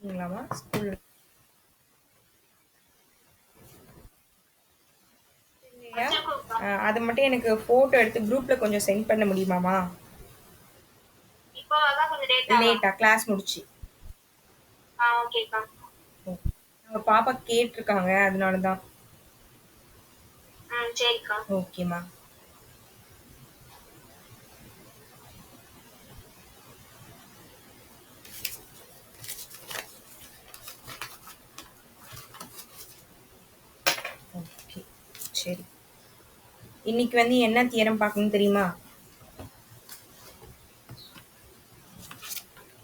ங்களாமா school இல்லையா? அது மட்டும் எனக்கு ஃபோட்டோ எடுத்து குரூப்ல கொஞ்சம் சென்ட் பண்ண முடியுமாமா? லேட்டா கிளாஸ் முடிச்சு. ஓ. நம்ம பாப்பா கேட்டிருக்காங்க அதனால தான். ஓகேம்மா. ஓகே. சரி. இன்னைக்கு வந்து என்ன தியரம் பார்க்கணும் தெரியுமா?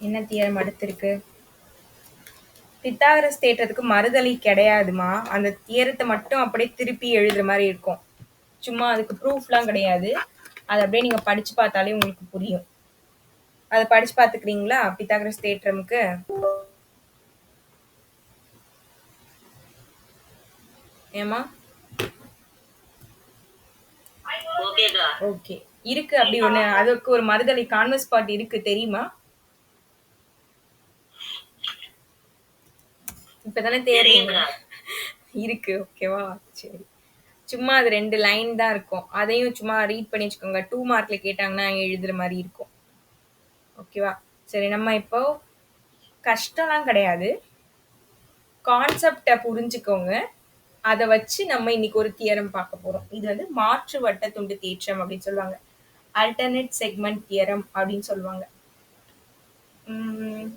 என்ன தியரம் அடுத்து இருக்கு? பித்தாகரஸ் தேற்றத்துக்கு மறுதலை கிடையாதுமா. அந்த தியரத்தை மட்டும் அப்படியே திருப்பி எழுதுற மாதிரி இருக்கும். சும்மா அதுக்கு ப்ரூஃப்லாம் கிடையாது. அதை அப்படியே நீங்க படிச்சு பார்த்தாலே உங்களுக்கு புரியும். அதை படிச்சு பார்த்துக்கிறீங்களா பித்தாகரஸ் தேற்றமுக்கு? ஏமா? ஓகே. இருக்கு அப்படி ஒண்ணு. அதுக்கு ஒரு மறுதலை கான்வெர்ஸ் பார்ட் இருக்கு தெரியுமா? இப்பதானே தேடுறீங்க. இருக்கு. ஓகேவா? சரி. சும்மா அது 2 லைன் தான் இருக்கும். அதையும் சும்மா ரீட் பண்ணி வச்சுக்கோங்க. 2 மார்க்ல கேட்டாங்கன்னா எழுதுற மாரி இருக்கும். ஓகேவா? சரி நம்ம இப்போ கஷ்டம்லாம் கிடையாது. கான்செப்ட்ட புரிஞ்சுக்கோங்க. அத வச்சு நம்ம இன்னைக்கு ஒரு தியரம் பார்க்க போறோம். இது வந்து மாற்று வட்டத்துண்டு தேற்றம் அப்படின்னு சொல்லுவாங்க. அல்டர்னேட் செக்மென்ட் தியரம் அப்படின்னு சொல்லுவாங்க. ம்,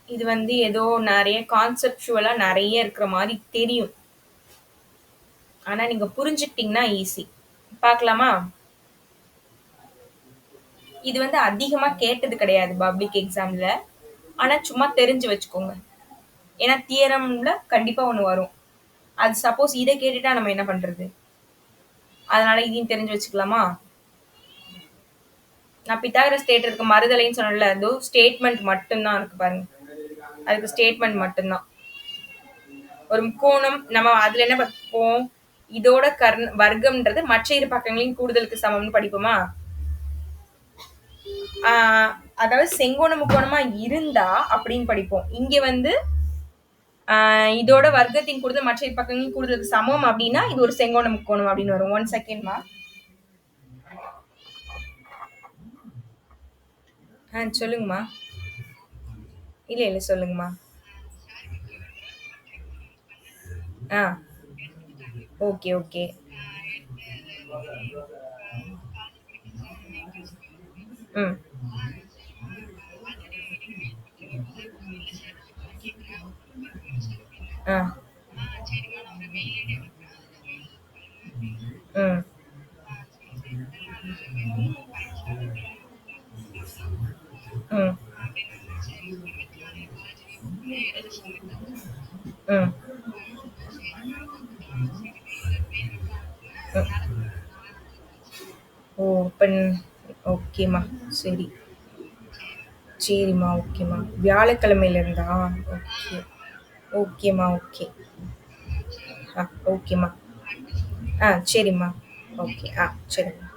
இது வந்து ஏதோ நெறைய கான்செப்சுவலா நெறைய இருக்கிற மாரி தெரியும். ஆனா நீங்க புரிஞ்சுக்கிட்டீங்கன்னா ஈஸி. பார்க்கலாமா? இது வந்து அதிகமா கேட்டது கிடையாது பப்ளிக் எக்ஸாம்ல. ஆனா சும்மா தெரிஞ்சு வச்சுக்கோங்க. ஏன்னா தியரம்ல கண்டிப்பா ஒண்ணு வரும். அது சப்போஸ் இத கேட்டுட்டா நம்ம என்ன பண்றது? அதனால இதையும் தெரிஞ்சு வச்சுக்கலாமா? நான் பித்தாகரஸ் தேற்றத்துக்கு மறுதலைன்னு சொன்னேன்ல, அதோ ஸ்டேட்மெண்ட் மட்டும் தான் இருக்கு பாருங்க. அதுக்கு ஸ்டேட்மெண்ட் மட்டும் தான். ஒரு முக்கோணம் நம்ம அதுல என்ன பார்ப்போம்? இதோட வர்க்கம்ன்றது மற்ற இரு பக்கங்களின் கூடுதலுக்கு சமம்னு படிப்போமா? ஆஹ் அதாவது செங்கோண முக்கோணமா இருந்தா அப்படின்னு படிப்போம். இங்க வந்து இதோட வர்க்கத்தின் கூடுதல் மற்ற இரு பக்கங்களின் கூடுதலுக்கு சமம் அப்படின்னா இது ஒரு செங்கோண முக்கோணம் அப்படின்னு வரும். 1 செகண்ட்மா. சொல்லுங்கம்மா. இல்ல இல்ல சொல்லுங்கம்மா. ஆ ஓகே ஓகே. ம் ஆ ம் ம் ம் ஓ பண் ஓகேம்மா. சரி. சரிம்மா. ஓகேம்மா. வியாழக்கிழமையில இருந்தா? ஓகே. ஓகேம்மா. ஓகே. ஓகேம்மா. சரிம்மா. ஓகே. சரிம்மா.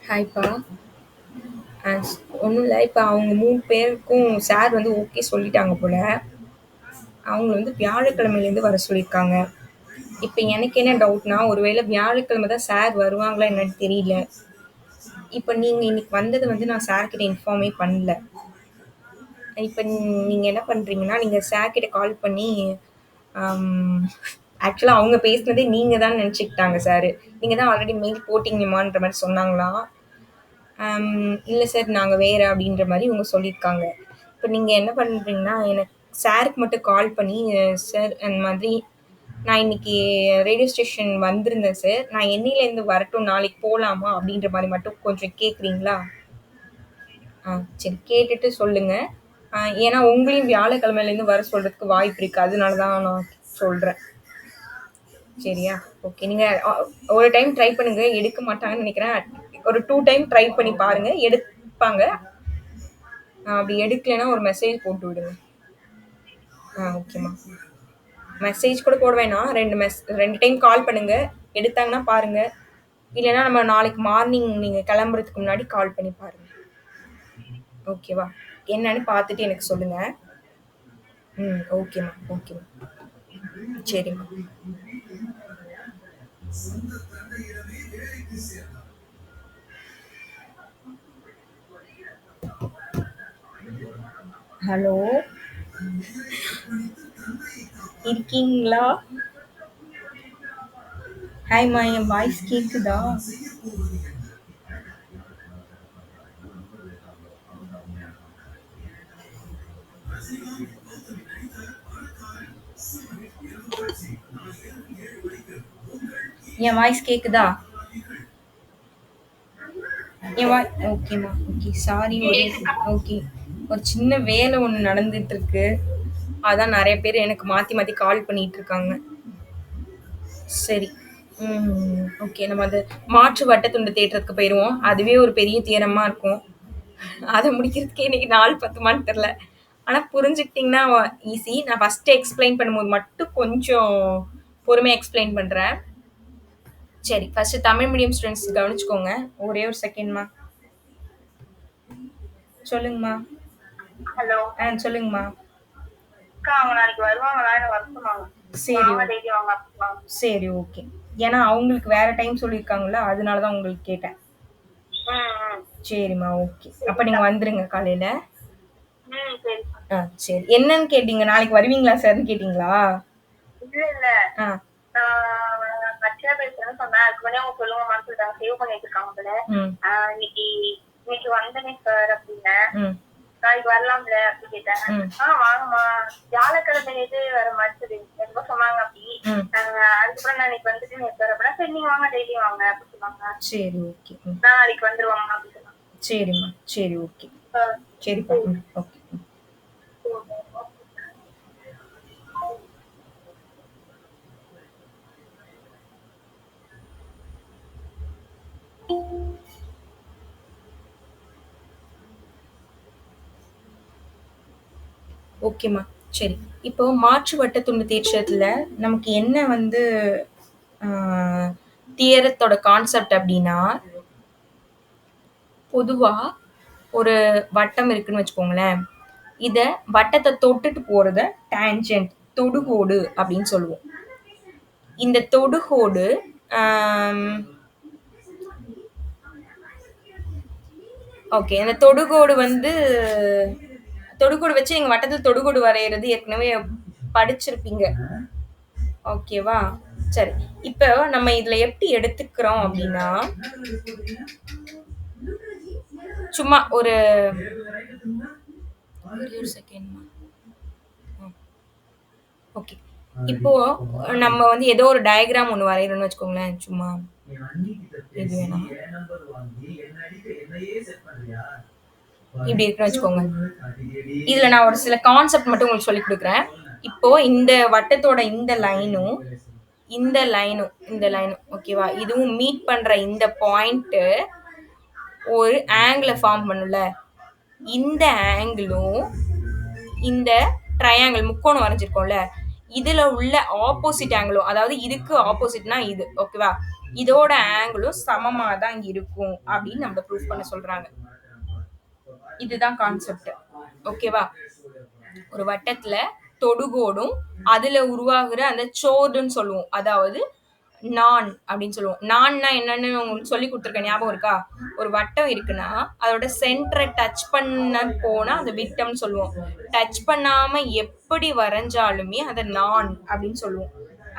ஹாய்ப்பா. அ ஒண்ணும் இல்ல. இப்ப அவங்க 3 பேருக்கும் சார் வந்து ஓகே சொல்லிட்டாங்க போல. அவங்கள வந்து வியாழக்கிழமையிலேருந்து வர சொல்லியிருக்காங்க. இப்ப எனக்கு என்ன டவுட்னா, ஒருவேள வியாழக்கிழமை தான் சார் வருவாங்களா என்னன்னு தெரியல. இப்ப நீங்க இன்னைக்கு வந்தது வந்து நான் சார் கிட்ட இன்ஃபார்மே பண்ணல. இப்ப நீங்க என்ன பண்றீங்கன்னா, நீங்க சார் கிட்ட கால் பண்ணி, அம் ஆக்சுவலா அவங்க பேசினதே நீங்க தான் நெனச்சுக்கிட்டாங்க சாரு. நீங்க தான் ஆல்ரெடி மெயில் போட்டீங்கம்மான்ற மாரி சொன்னாங்களாம். இல்ல சார் நாங்க வேற அப்படின்ற மாரி இவங்க சொல்லியிருக்காங்க. இப்ப நீங்க என்ன பண்றீங்கன்னா, எனக்கு சாருக்கு மட்டும் கால் பண்ணி, சார் அந்த மாதிரி நான் இன்னைக்கு ரேடியோ ஸ்டேஷன் வந்திருந்தேன் சார். நான் என்னையிலேருந்து வரட்டும், நாளைக்கு போலாமா? அப்படின்ற மாரி மட்டும் கொஞ்சம் கேட்கிறீங்களா? ஆ சரி கேட்டுட்டு சொல்லுங்க. ஏன்னா உங்களையும் வியாழக்கிழமையிலேருந்து வர சொல்றதுக்கு வாய்ப்பு இருக்கு. அதனால தான் நான் சொல்றேன். சரியா? ஓகே. நீங்க ஒரு டைம் ட்ரை பண்ணுங்க. எடுக்க மாட்டாங்கன்னு நெனைக்கிறேன். ஒரு 2 டைம் ட்ரை பண்ணி பாருங்க. எடுப்பாங்க. அப்படி எடுக்கலைன்னா ஒரு மெசேஜ் போட்டு விடுங்க. ஓகேம்மா. மெசேஜ் கூட போட வேணாம். 2 டைம் கால் பண்ணுங்க. எடுத்தாங்கன்னா பாருங்க. இல்லன்னா நம்ம நாளைக்கு மார்னிங் நீங்க கிளம்புறதுக்கு முன்னாடி கால் பண்ணி பாருங்க. ஓகேவா? என்னன்னு பார்த்துட்டு எனக்கு சொல்லுங்க. ஓகேம்மா. ஓகேம்மா. சரிம்மா. ஹலோ? இருக்கீங்களா? ஹாய்ம்மா என் வாய்ஸ் கேக்குதா? என் வாய்ஸ் கேக்குதா? என் வாய் ஓகேம்மா. ஓகே. Sorry okay. ஒரு சின்ன வேலை ஒண்ணு நடந்துட்டு இருக்கு. அதான் நெறைய பேர் எனக்கு மாத்தி மாத்தி கால் பண்ணிட்டு இருக்காங்க. சரி. ஓகே. நம்ம அந்த மாற்று வட்டத்துண்டு தேற்றத்துக்கு போயிருவோம். அதுவே ஒரு பெரிய தியரமா இருக்கும். அத முடிக்கிறதுக்கே இன்னைக்கு நாள் பத்துமான்னு தெரியல. ஆனா புரிஞ்சுக்கிட்டீங்கன்னா ஈஸி. நான் ஃபர்ஸ்ட் எக்ஸ்பிளைன் பண்ணும்போது மட்டும் கொஞ்சம் பொறுமையா எக்ஸ்பிளைன் பண்றேன். சரி. ஃபர்ஸ்ட் தமிழ் மீடியம் ஸ்டூடண்ட்ஸ் கவனிச்சுக்கோங்க. ஒரே ஒரு செகண்ட்மா. சொல்லுங்கம்மா. ஹலோ. சொல்லுங்கம்மா. அக்கா அவங்க நாளைக்கு வருவாங்களா? இல்ல வர சொன்னாங்க. சரி. வாங்க டெய்லி வாங்க. சரி ஓகே. ஏன்னா அவங்களுக்கு வேற டைம் சொல்லியிருக்காங்கல்ல, அதனால தான் உங்களுக்கு கேட்டேன். சரிம்மா ஓகே. அப்ப நீங்க வந்துருங்க காலையில. சரி. சரி. என்னன்னு கேட்டீங்க? நாளைக்கு வருவீங்களா சார்ன்னு கேட்டீங்களா? இல்ல இல்ல. நான் கட்சியா பேசுறேன்னு சொன்னேன். அதுக்கு முன்னாடி அவங்க சொல்லுவாங்கன்னு சொல்லிட்டாங்க. சேவ் பண்ணி வச்சிருக்காங்க போல. இன்னைக்கு இன்னைக்கு வந்தனே சார் அப்படின்னேன். நாளைக்கு வரலாம்ல அப்படி கேட்டேன். வாங்கம்மா வியாழக்கிழமை இது வர மாதிரி சொல்லி ரொம்ப சொன்னாங்க அப்படி. அதுக்கப்புறம் நான் இன்னைக்கு வந்துட்டு சார் அப்படின்னா சரி நீங்க வாங்க டெய்லி வாங்க அப்படி சொன்னாங்க. சரி ஓகே. நான் நாளைக்கு வந்துருவாங்க அப்படி சொன்னாங்க. சரிம்மா. சரி ஓகே. சரிப்பா. ஓகே. ஓகேம்மா. சரி. இப்போ மாற்று வட்டத்துண்டு தேற்றத்துல நமக்கு என்ன வந்து ஆ தியரத்தோட கான்செப்ட் அப்டின்னா, பொதுவா ஒரு வட்டம் இருக்குன்னு வச்சுக்கோங்களேன். இத வட்டத்த தொட்டுட்டு போறத டான்ஜென்ட் தொடுகோடு அப்டின்னு சொல்லுவோம். இந்த தொடுகோடு ஆம் ஓகே. அந்த தொடுகோடு வந்து தொடுகோடு வச்சு எங்க வட்டத்துல தொடுகோடு வரையறது ஏற்கனவே படிச்சிருப்பீங்க. ஓகேவா? சரி. இப்ப நம்ம இதுல எப்படி எடுத்துக்கிறோம் அப்டின்னா, சும்மா ஒரு ஒரே ஒரு செகண்ட்மா. ஓகே. இப்போ நம்ம வந்து ஏதோ ஒரு டயகிராம் ஒண்ணு வரையறோம்னு வச்சுக்கோங்களேன். சும்மா இது வேணாம். இப்படி இருக்குன்னு வச்சுக்கோங்க. இதுல நான் ஒரு சில கான்செப்ட் மட்டும் உங்களுக்கு சொல்லிக் குடுக்குறேன். இப்போ இந்த வட்டத்தோட இந்த லைனும் ஓகேவா? இதுவும் மீட் பண்ற இந்த பாயிண்ட் ஒரு ஆங்கிள ஃபார்ம் பண்ணும்ல. இந்த ஆங்கிளும் இந்த ட்ரையாங்கிள் முக்கோணம் வரைஞ்சிருக்கோம்ல. இதுல உள்ள ஆப்போசிட் ஆங்கிளும், அதாவது இதுக்கு ஆப்போசிட்னா இது, ஓகேவா? இதோட ஆங்கிளும் சமமா தான் இருக்கும் அப்படின்னு நம்மள ப்ரூஃப் பண்ண சொல்றாங்க. இதுதான் கான்செப்ட். ஓகேவா? ஒரு வட்டத்துல தொடுகோடும் அதுல உருவாகுற அந்த சோடுன்னு சொல்லுவோம். அதாவது நான் அப்படின்னு சொல்லுவோம். நான்னா என்னன்னு உங்களுக்கு சொல்லி கொடுத்துருக்கேன், ஞாபகம் இருக்கா? ஒரு வட்டம் இருக்குன்னா அதோட சென்டரை டச் பண்ண போனா அந்த விட்டம்னு சொல்லுவோம். டச் பண்ணாம எப்படி வரைஞ்சாலுமே அதை நான் அப்படின்னு சொல்லுவோம்.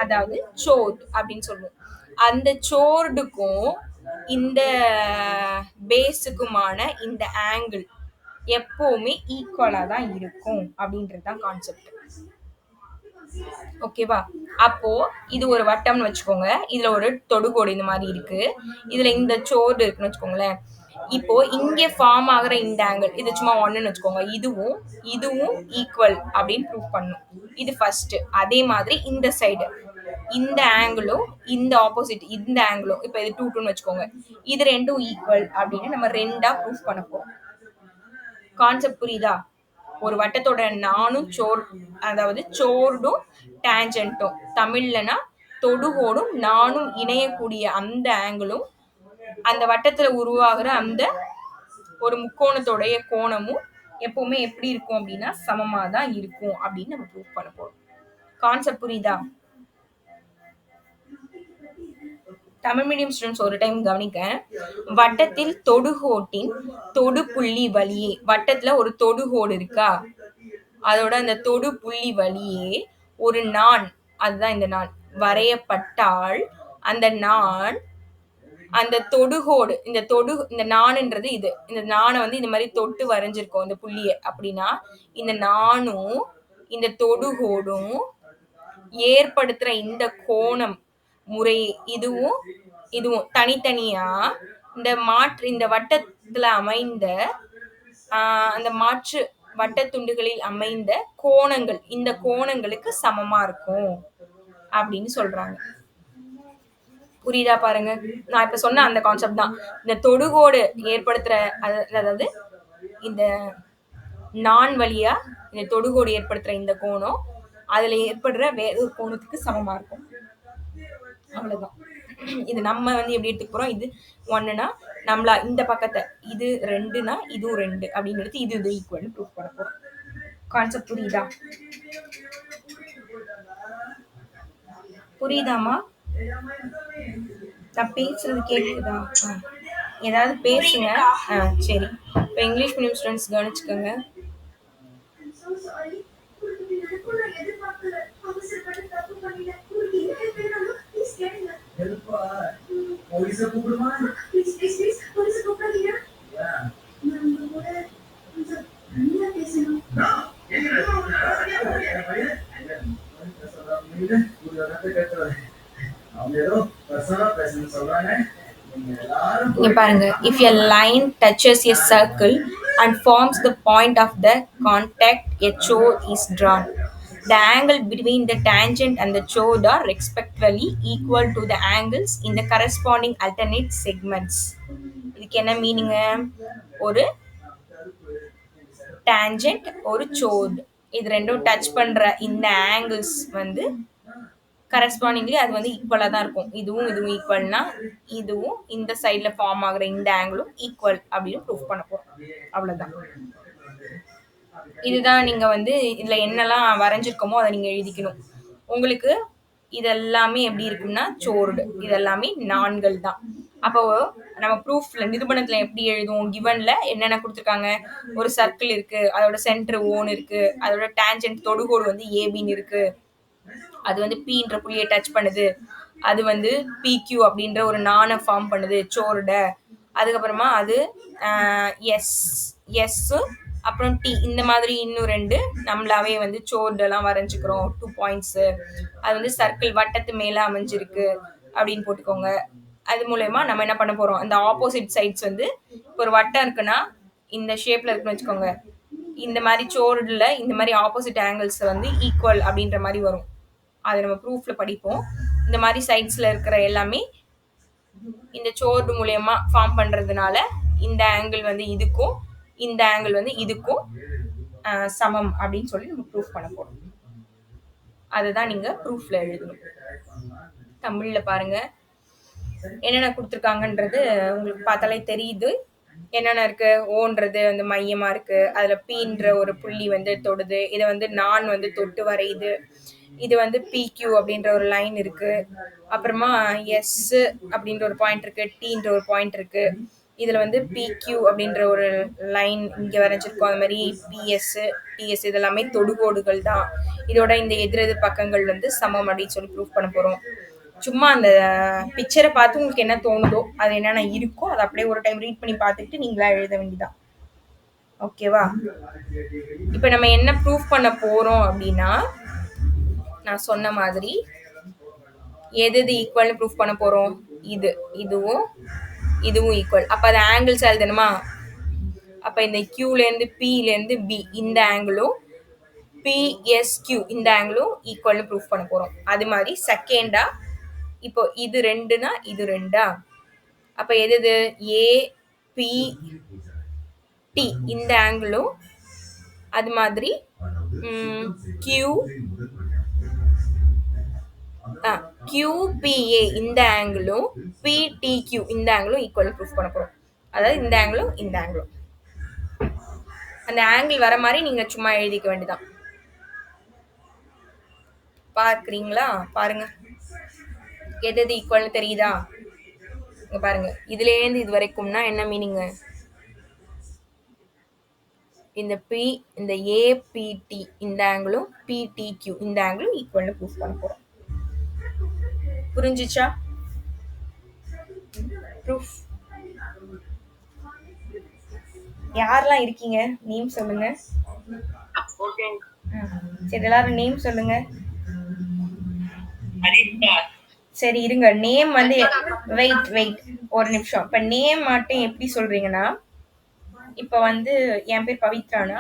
அதாவது சோர்டு அப்படின்னு சொல்லுவோம். அந்த சோர்டுக்கும் இந்த பேஸுக்குமான இந்த ஆங்கிள் எப்பவுமே ஈக்குவலா தான் இருக்கும் அப்படின்றது தான் கான்செப்ட். ஓகேவா? அப்போ இது ஒரு வட்டம்னு வச்சுக்கோங்க. இதுல ஒரு தொடுகோடு இந்த மாதிரி இருக்கு. இதுல இந்த சோடு இருக்குன்னு வச்சுக்கோங்களேன். இப்போ இங்க ஃபார்ம் ஆகுற இந்த ஆங்கிள் இது சும்மா ஒன்னுன்னு வச்சுக்கோங்க. இதுவும் இதுவும் ஈக்குவல் அப்படின்னு ப்ரூவ் பண்ணும். இது ஃபர்ஸ்ட். அதே மாதிரி இந்த சைடு இந்த ஆங்கிளும் இந்த ஆப்போசிட் இந்த ஆங்கிளும் இப்போ இது 2 2ன்னு வச்சுக்கோங்க. இது ரெண்டும் ஈக்குவல் அப்படின்னு நம்ம ரெண்டா ப்ரூவ் பண்ண போறோம். கான்செப்ட் புரியுதா? ஒரு வட்டத்தோட நானும் அதாவது சோர்டும் டேஞ்சன்ட்டும், தமிழ்லனா தொடுகோடும் நானும் இணையக்கூடிய அந்த ஆங்கிளும் அந்த வட்டத்துல உருவாகிற அந்த ஒரு முக்கோணத்தோடைய கோணமும் எப்பவுமே எப்படி இருக்கும் அப்படின்னா சமமா தான் இருக்கும் அப்படின்னு நம்ம ப்ரூவ் பண்ண போறோம். கான்செப்ட் புரியுதா? தமிழ் மீடியம் ஸ்டூடெண்ட்ஸ் ஒரு டைம் கவனிக்க. வட்டத்தில் தொடுகோட்டின் தொடு புள்ளி வழியே, வட்டத்துல ஒரு தொடுகோடு இருக்கா, அதோட அந்த தொடு புள்ளி வழியே ஒரு நான், அதுதான் இந்த நான் வரையப்பட்டால் அந்த நான் அந்த தொடுகோடு இந்த நான்ன்றது இது, இந்த நானை வந்து இந்த மாதிரி தொட்டு வரைஞ்சிருக்கோம் இந்த புள்ளிய அப்படின்னா இந்த நானும் இந்த தொடுகோடும் ஏற்படுத்துற இந்த கோணம் முறை இதுவும் இதுவும் தனித்தனியா இந்த வட்டத்துல அமைந்த அந்த மாற்று வட்டத்துண்டுகளில் அமைந்த கோணங்கள் இந்த கோணங்களுக்கு சமமா இருக்கும் அப்படின்னு சொல்றாங்க. புரியுதா பாருங்க? நான் இப்ப சொன்ன அந்த கான்செப்ட் தான். இந்த தொடுகோடு ஏற்படுத்துற அதாவது இந்த நான் வழியா இந்த தொடுகோடு ஏற்படுத்துற இந்த கோணம் அதுல ஏற்படுற வேற ஒரு கோணத்துக்கு சமமா இருக்கும். அவ்வளவுதான். இது நம்ம வந்து எப்படி எடுத்துக்க போறோம்? இது 1னா நம்மளா இந்த பக்கத்தை, இது 2னா இதுவும் 2 அப்படின்னு எடுத்து இது ஈக்குவல் ப்ரூவ் பண்ண போறோம். கான்செப்ட் புரியுதா? புரியுதாமா? நான் பேசுறது கேக்குதா? ஏதாவது பேசுங்க. சரி. இப்போ இங்கிலீஷ் மீடியம் ஸ்டூடெண்ட்ஸ் கவனிச்சுக்கோங்க. இங்க பாருங்க. If a line touches a circle and forms the point of the contact, a chord is drawn. The angle between the tangent and the chord are respectively equal to the angles in the corresponding alternate segments. இதுக்கு என்ன meaning? ஒரு tangent ஒரு soared இது ரெண்டும் touch பண்ற இந்த angles வந்து கரஸ்பாண்டிங்லி அது வந்து ஈக்குவலா தான் இருக்கும். இதுவும் ஈக்குவல்னா இதுவும் இந்த சைட்ல ஃபார்ம் ஆகுற இந்த ஆங்கிளும் ஈக்குவல் அப்படின்னு ப்ரூஃப் பண்ண போறோம். அவ்வளவுதான். இதுதான் நீங்க வந்து இதுல என்னெல்லாம் வரைஞ்சிருக்கோமோ அதை நீங்க எழுதிக்கணும். உங்களுக்கு இதெல்லாமே எப்படி இருக்குன்னா சோர்டு, இதெல்லாமே நான்கள் தான். அப்போ நம்ம ப்ரூஃப்ல நிரூபணத்துல எப்படி எழுதுவோம்? கிவன்ல என்னென்ன கொடுத்துருக்காங்க? ஒரு சர்க்கிள் இருக்கு, அதோட சென்டர் ஓன் இருக்கு, அதோட டேஞ்சன்ட் தொடுகோடு வந்து ஏபின்னு இருக்கு, அது வந்து பீன்ற புள்ளியை டச் பண்ணுது, அது வந்து பிக்யூ அப்படின்ற ஒரு நானை ஃபார்ம் பண்ணுது சோர்ட, அதுக்கப்புறமா அது எஸ் அப்புறம் டி, இந்த மாதிரி இன்னும் 2 நம்மளாவே வந்து சோர்டெல்லாம் வரைஞ்சிக்கிறோம் 2 பாயிண்ட்ஸு, அது வந்து சர்க்கிள் வட்டத்து மேல அமைஞ்சிருக்கு அப்படின்னு போட்டுக்கோங்க. அது மூலயமா நம்ம என்ன பண்ண போறோம்? அந்த ஆப்போசிட் சைட்ஸ் வந்து இப்போ ஒரு வட்டம் இருக்குன்னா இந்த ஷேப்ல இருக்குன்னு வச்சுக்கோங்க, இந்த மாதிரி சோர்டுல இந்த மாதிரி ஆப்போசிட் ஆங்கிள்ஸ் வந்து ஈக்குவல் அப்படின்ற மாதிரி வரும். அதை நம்ம ப்ரூஃப்ல படிப்போம். இந்த மாதிரி சைட்ஸ்ல இருக்கிற எல்லாமே இந்த சோர்டு மூலயமா ஃபார்ம் பண்றதுனால இந்த ஆங்கிள் வந்து இதுக்கும் இந்த ஆங்கிள் வந்து இதுக்கும் சமம் அப்படின்னு சொல்லி நம்ம ப்ரூஃப் பண்ண போறோம். அதுதான் நீங்க ப்ரூஃப்ல எழுதணும். தமிழ்ல பாருங்க. என்னென்ன குடுத்துருக்காங்கன்றது உங்களுக்கு பார்த்தாலே தெரியுது. என்னென்ன இருக்கு? ஓன்றது வந்து மையமா இருக்கு. அதுல பீன்ற ஒரு புள்ளி வந்து தொடுது. இத வந்து நான் வந்து தொட்டு வரையுது. இது வந்து பிக்யூ அப்படின்ற ஒரு லைன் இருக்கு. அப்புறமா எஸ் அப்படின்ற ஒரு பாயிண்ட் இருக்கு. டீன்ற ஒரு பாயிண்ட் இருக்கு. இதுல வந்து பிக்யூ அப்படின்ற ஒரு லைன் இங்க வரைஞ்சிருக்கோம். அது மாதிரி பிஎஸ், டிஎஸ் இது எல்லாமே தொடுகோடுகள் தான். இதோட இந்த எதிரெதிர் பக்கங்கள் வந்து சமம் அப்படின்னு சொல்லி ப்ரூவ் பண்ண போறோம். சும்மா அந்த பிக்சரை பார்த்து உங்களுக்கு என்ன தோணுதோ அது என்னென்ன இருக்கோ அதை அப்படியே ஒரு டைம் ரீட் பண்ணி பார்த்துட்டு நீங்களா எழுத வேண்டியதான். ஓகேவா? இப்போ நம்ம என்ன ப்ரூஃப் பண்ண போறோம் அப்படின்னா, நான் சொன்ன மாதிரி எது எது ஈக்குவல்னு ப்ரூஃப் பண்ண போறோம். இது இதுவும் இதுவும் ஈக்குவல். அப்ப அது ஆங்கிள்ஸ் எழுதணுமா? அப்ப இந்த கியூல இருந்து பில இருந்து பி இந்த ஆங்கிளும் பிஎஸ்கியூ இந்த ஆங்கிளும் ஈக்குவல்னு ப்ரூஃப் பண்ண போறோம். அது மாதிரி செகண்டா இப்போ இது ரெண்டுனா இது ரெண்டா, அப்ப எது எது ஏ பி டி இந்த ஆங்கிளும் அது மாதிரி கியூ QPA இந்த ஆங்கிளும் PTQ இந்த ஆங்கிளும் ஈக்குவல் ப்ரூஃப் பண்ண போறோம். அதாவது இந்த ஆங்கிளும் இந்த ஆங்கிளும் அந்த ஆங்கிள் வர மாதிரி நீங்க சும்மா எழுதிக்க வேண்டியதான். பார்க்குறீங்களா? பாருங்க எது எது ஈக்குவல்னு தெரியுதா? இங்க பாருங்க இதுலேருந்து இது வரைக்கும்னா என்ன மீனிங்? இந்த P இந்த APT இந்த ஆங்கிளும் PTQ இந்த ஆங்கிளும் ஈக்குவல்னு ப்ரூஃப் பண்ண போறோம். புரிஞ்சுச்சா? ப்ரூஃப் யாரெல்லாம் இருக்கீங்க? நேம் சொல்லுங்க. சரி எல்லாரும் நேம் சொல்லுங்க. சரி இருங்க. நேம் வந்து வெயிட் வெயிட் ஒரு நிமிஷம். இப்ப நேம் மட்டும் எப்படி சொல்றீங்கன்னா, இப்ப வந்து என் பேர் பவித்ரானா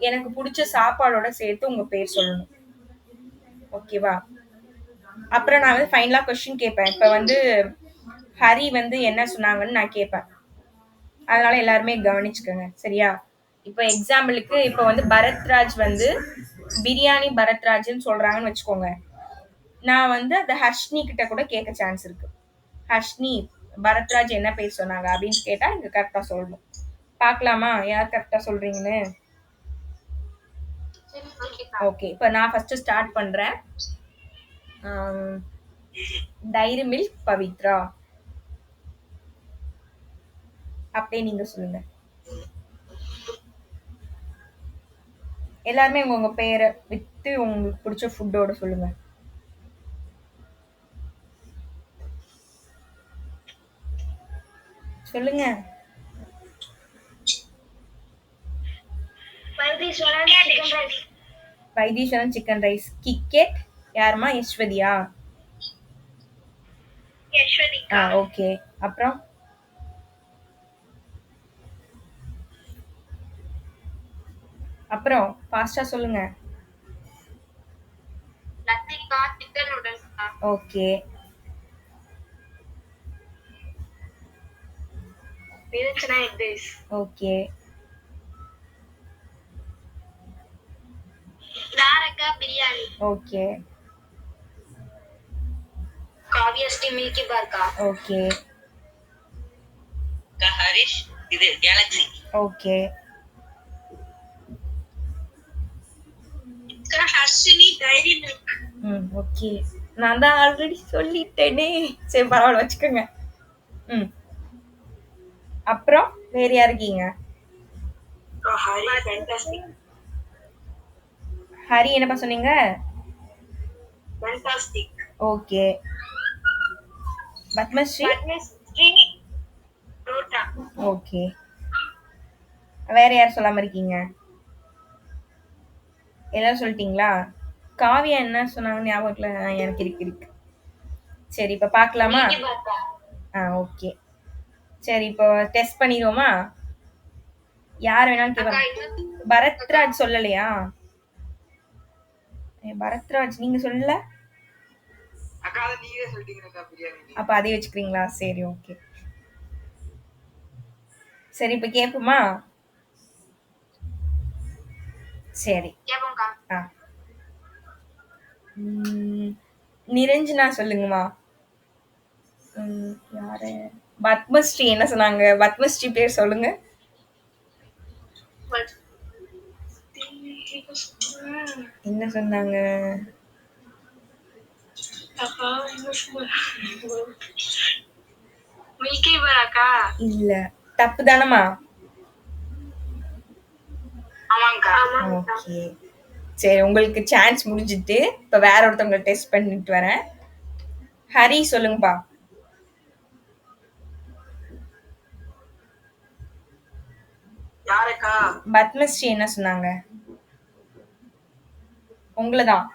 எனக்கு பிடிச்ச சாப்பாடோட சேர்த்து உங்க பேர் சொல்லணும். ஓகேவா? அப்புறம் நான் வந்து ஃபைனலா கொஸ்டின் கேட்பேன். இப்ப வந்து ஹரி வந்து என்ன சொன்னாங்கன்னு நான் கேட்பேன். அதனால எல்லாருமே கவனிச்சுக்கோங்க. சரியா? இப்போ எக்ஸாம்பிளுக்கு இப்போ வந்து பரத்ராஜ் வந்து பிரியாணி பரத்ராஜ்னு சொல்றாங்கன்னு வச்சுக்கோங்க. நான் வந்து அந்த ஹர்ஷ்னி கிட்ட கூட கேட்க சான்ஸ் இருக்கு. ஹர்ஷ்னி பரத்ராஜ் என்ன பேர் சொன்னாங்க அப்படின்னு கேட்டா நீங்க கரெக்டா சொல்லணும். பார்க்கலாமா யார் கரெக்டா சொல்றீங்கன்னு? ஓகே இப்போ நான் ஃபர்ஸ்ட் ஸ்டார்ட் பண்றேன். டைரி மில்க் பவித்ரா அப்படியே நீங்க சொல்லுங்க. எல்லாருமே உங்க பேரை விட்டு உங்களுக்கு பிடிச்ச ஃபுட்டோட சொல்லுங்க. சொல்லுங்க. Vaitheeswaran chicken rice. கிக்கெட் யாருமா? யஸ்வதியா? ஓகே. அப்புறம் அப்புறம் ஃபாஸ்டா சொல்லுங்க. Okay. Okay. Okay. Kaviyasri Milky பார்க்கா. ஓகே. ஹரிஷ் இது Galaxy. Okay. Harshini Dairy Milk. Okay. நான் தான் ஆல்ரெடி சொல்லிட்டேனே. சரி பரவாயில்ல வச்சுக்கோங்க. அப்புறம் வேற யார் இருக்கீங்க? ஹரி என்னப்பா சொன்னீங்க? ஓகே. பத்மஸ்ரீ. ஓகே. வேற யார் சொல்லாம இருக்கீங்க? எல்லாரும் சொல்லிட்டீங்களா? காவியா என்ன சொன்னாங்க ஞாபகம் இல்ல. எனக்கு இருக்கு. சரி இப்ப பார்க்கலாமா? ஓகே. சரி இப்போ டெஸ்ட் பண்ணிடுவோமா? யார் வேணாலும் கேட்பாங்க. பரத்ராஜ் சொல்லலையா? பரத்ராஜ் நீங்க சொல்லல? அப்ப அதே வச்சுக்கிறீங்களா? சரி ஓகே. சரி இப்ப கேட்போமா? சரி. ம், நிரஞ்சனா சொல்லுங்கம்மா. யாரு? பத்மஸ்ரீ என்ன சொன்னாங்க? பத்மஸ்ரீ பேர் சொல்லுங்க. என்ன சொன்னாங்க? இல்ல. தப்பு தானம்மா? ஓகே. சரி, உங்களுக்கு சான்ஸ் முடிஞ்சுட்டு, இப்ப வேற ஒருத்தவங்கள டெஸ்ட் பண்ணிட்டு வரேன். ஹரி சொல்லுங்கப்பா. பத்மஸ்ரீ என்ன சொன்னாங்க? உங்களதான்.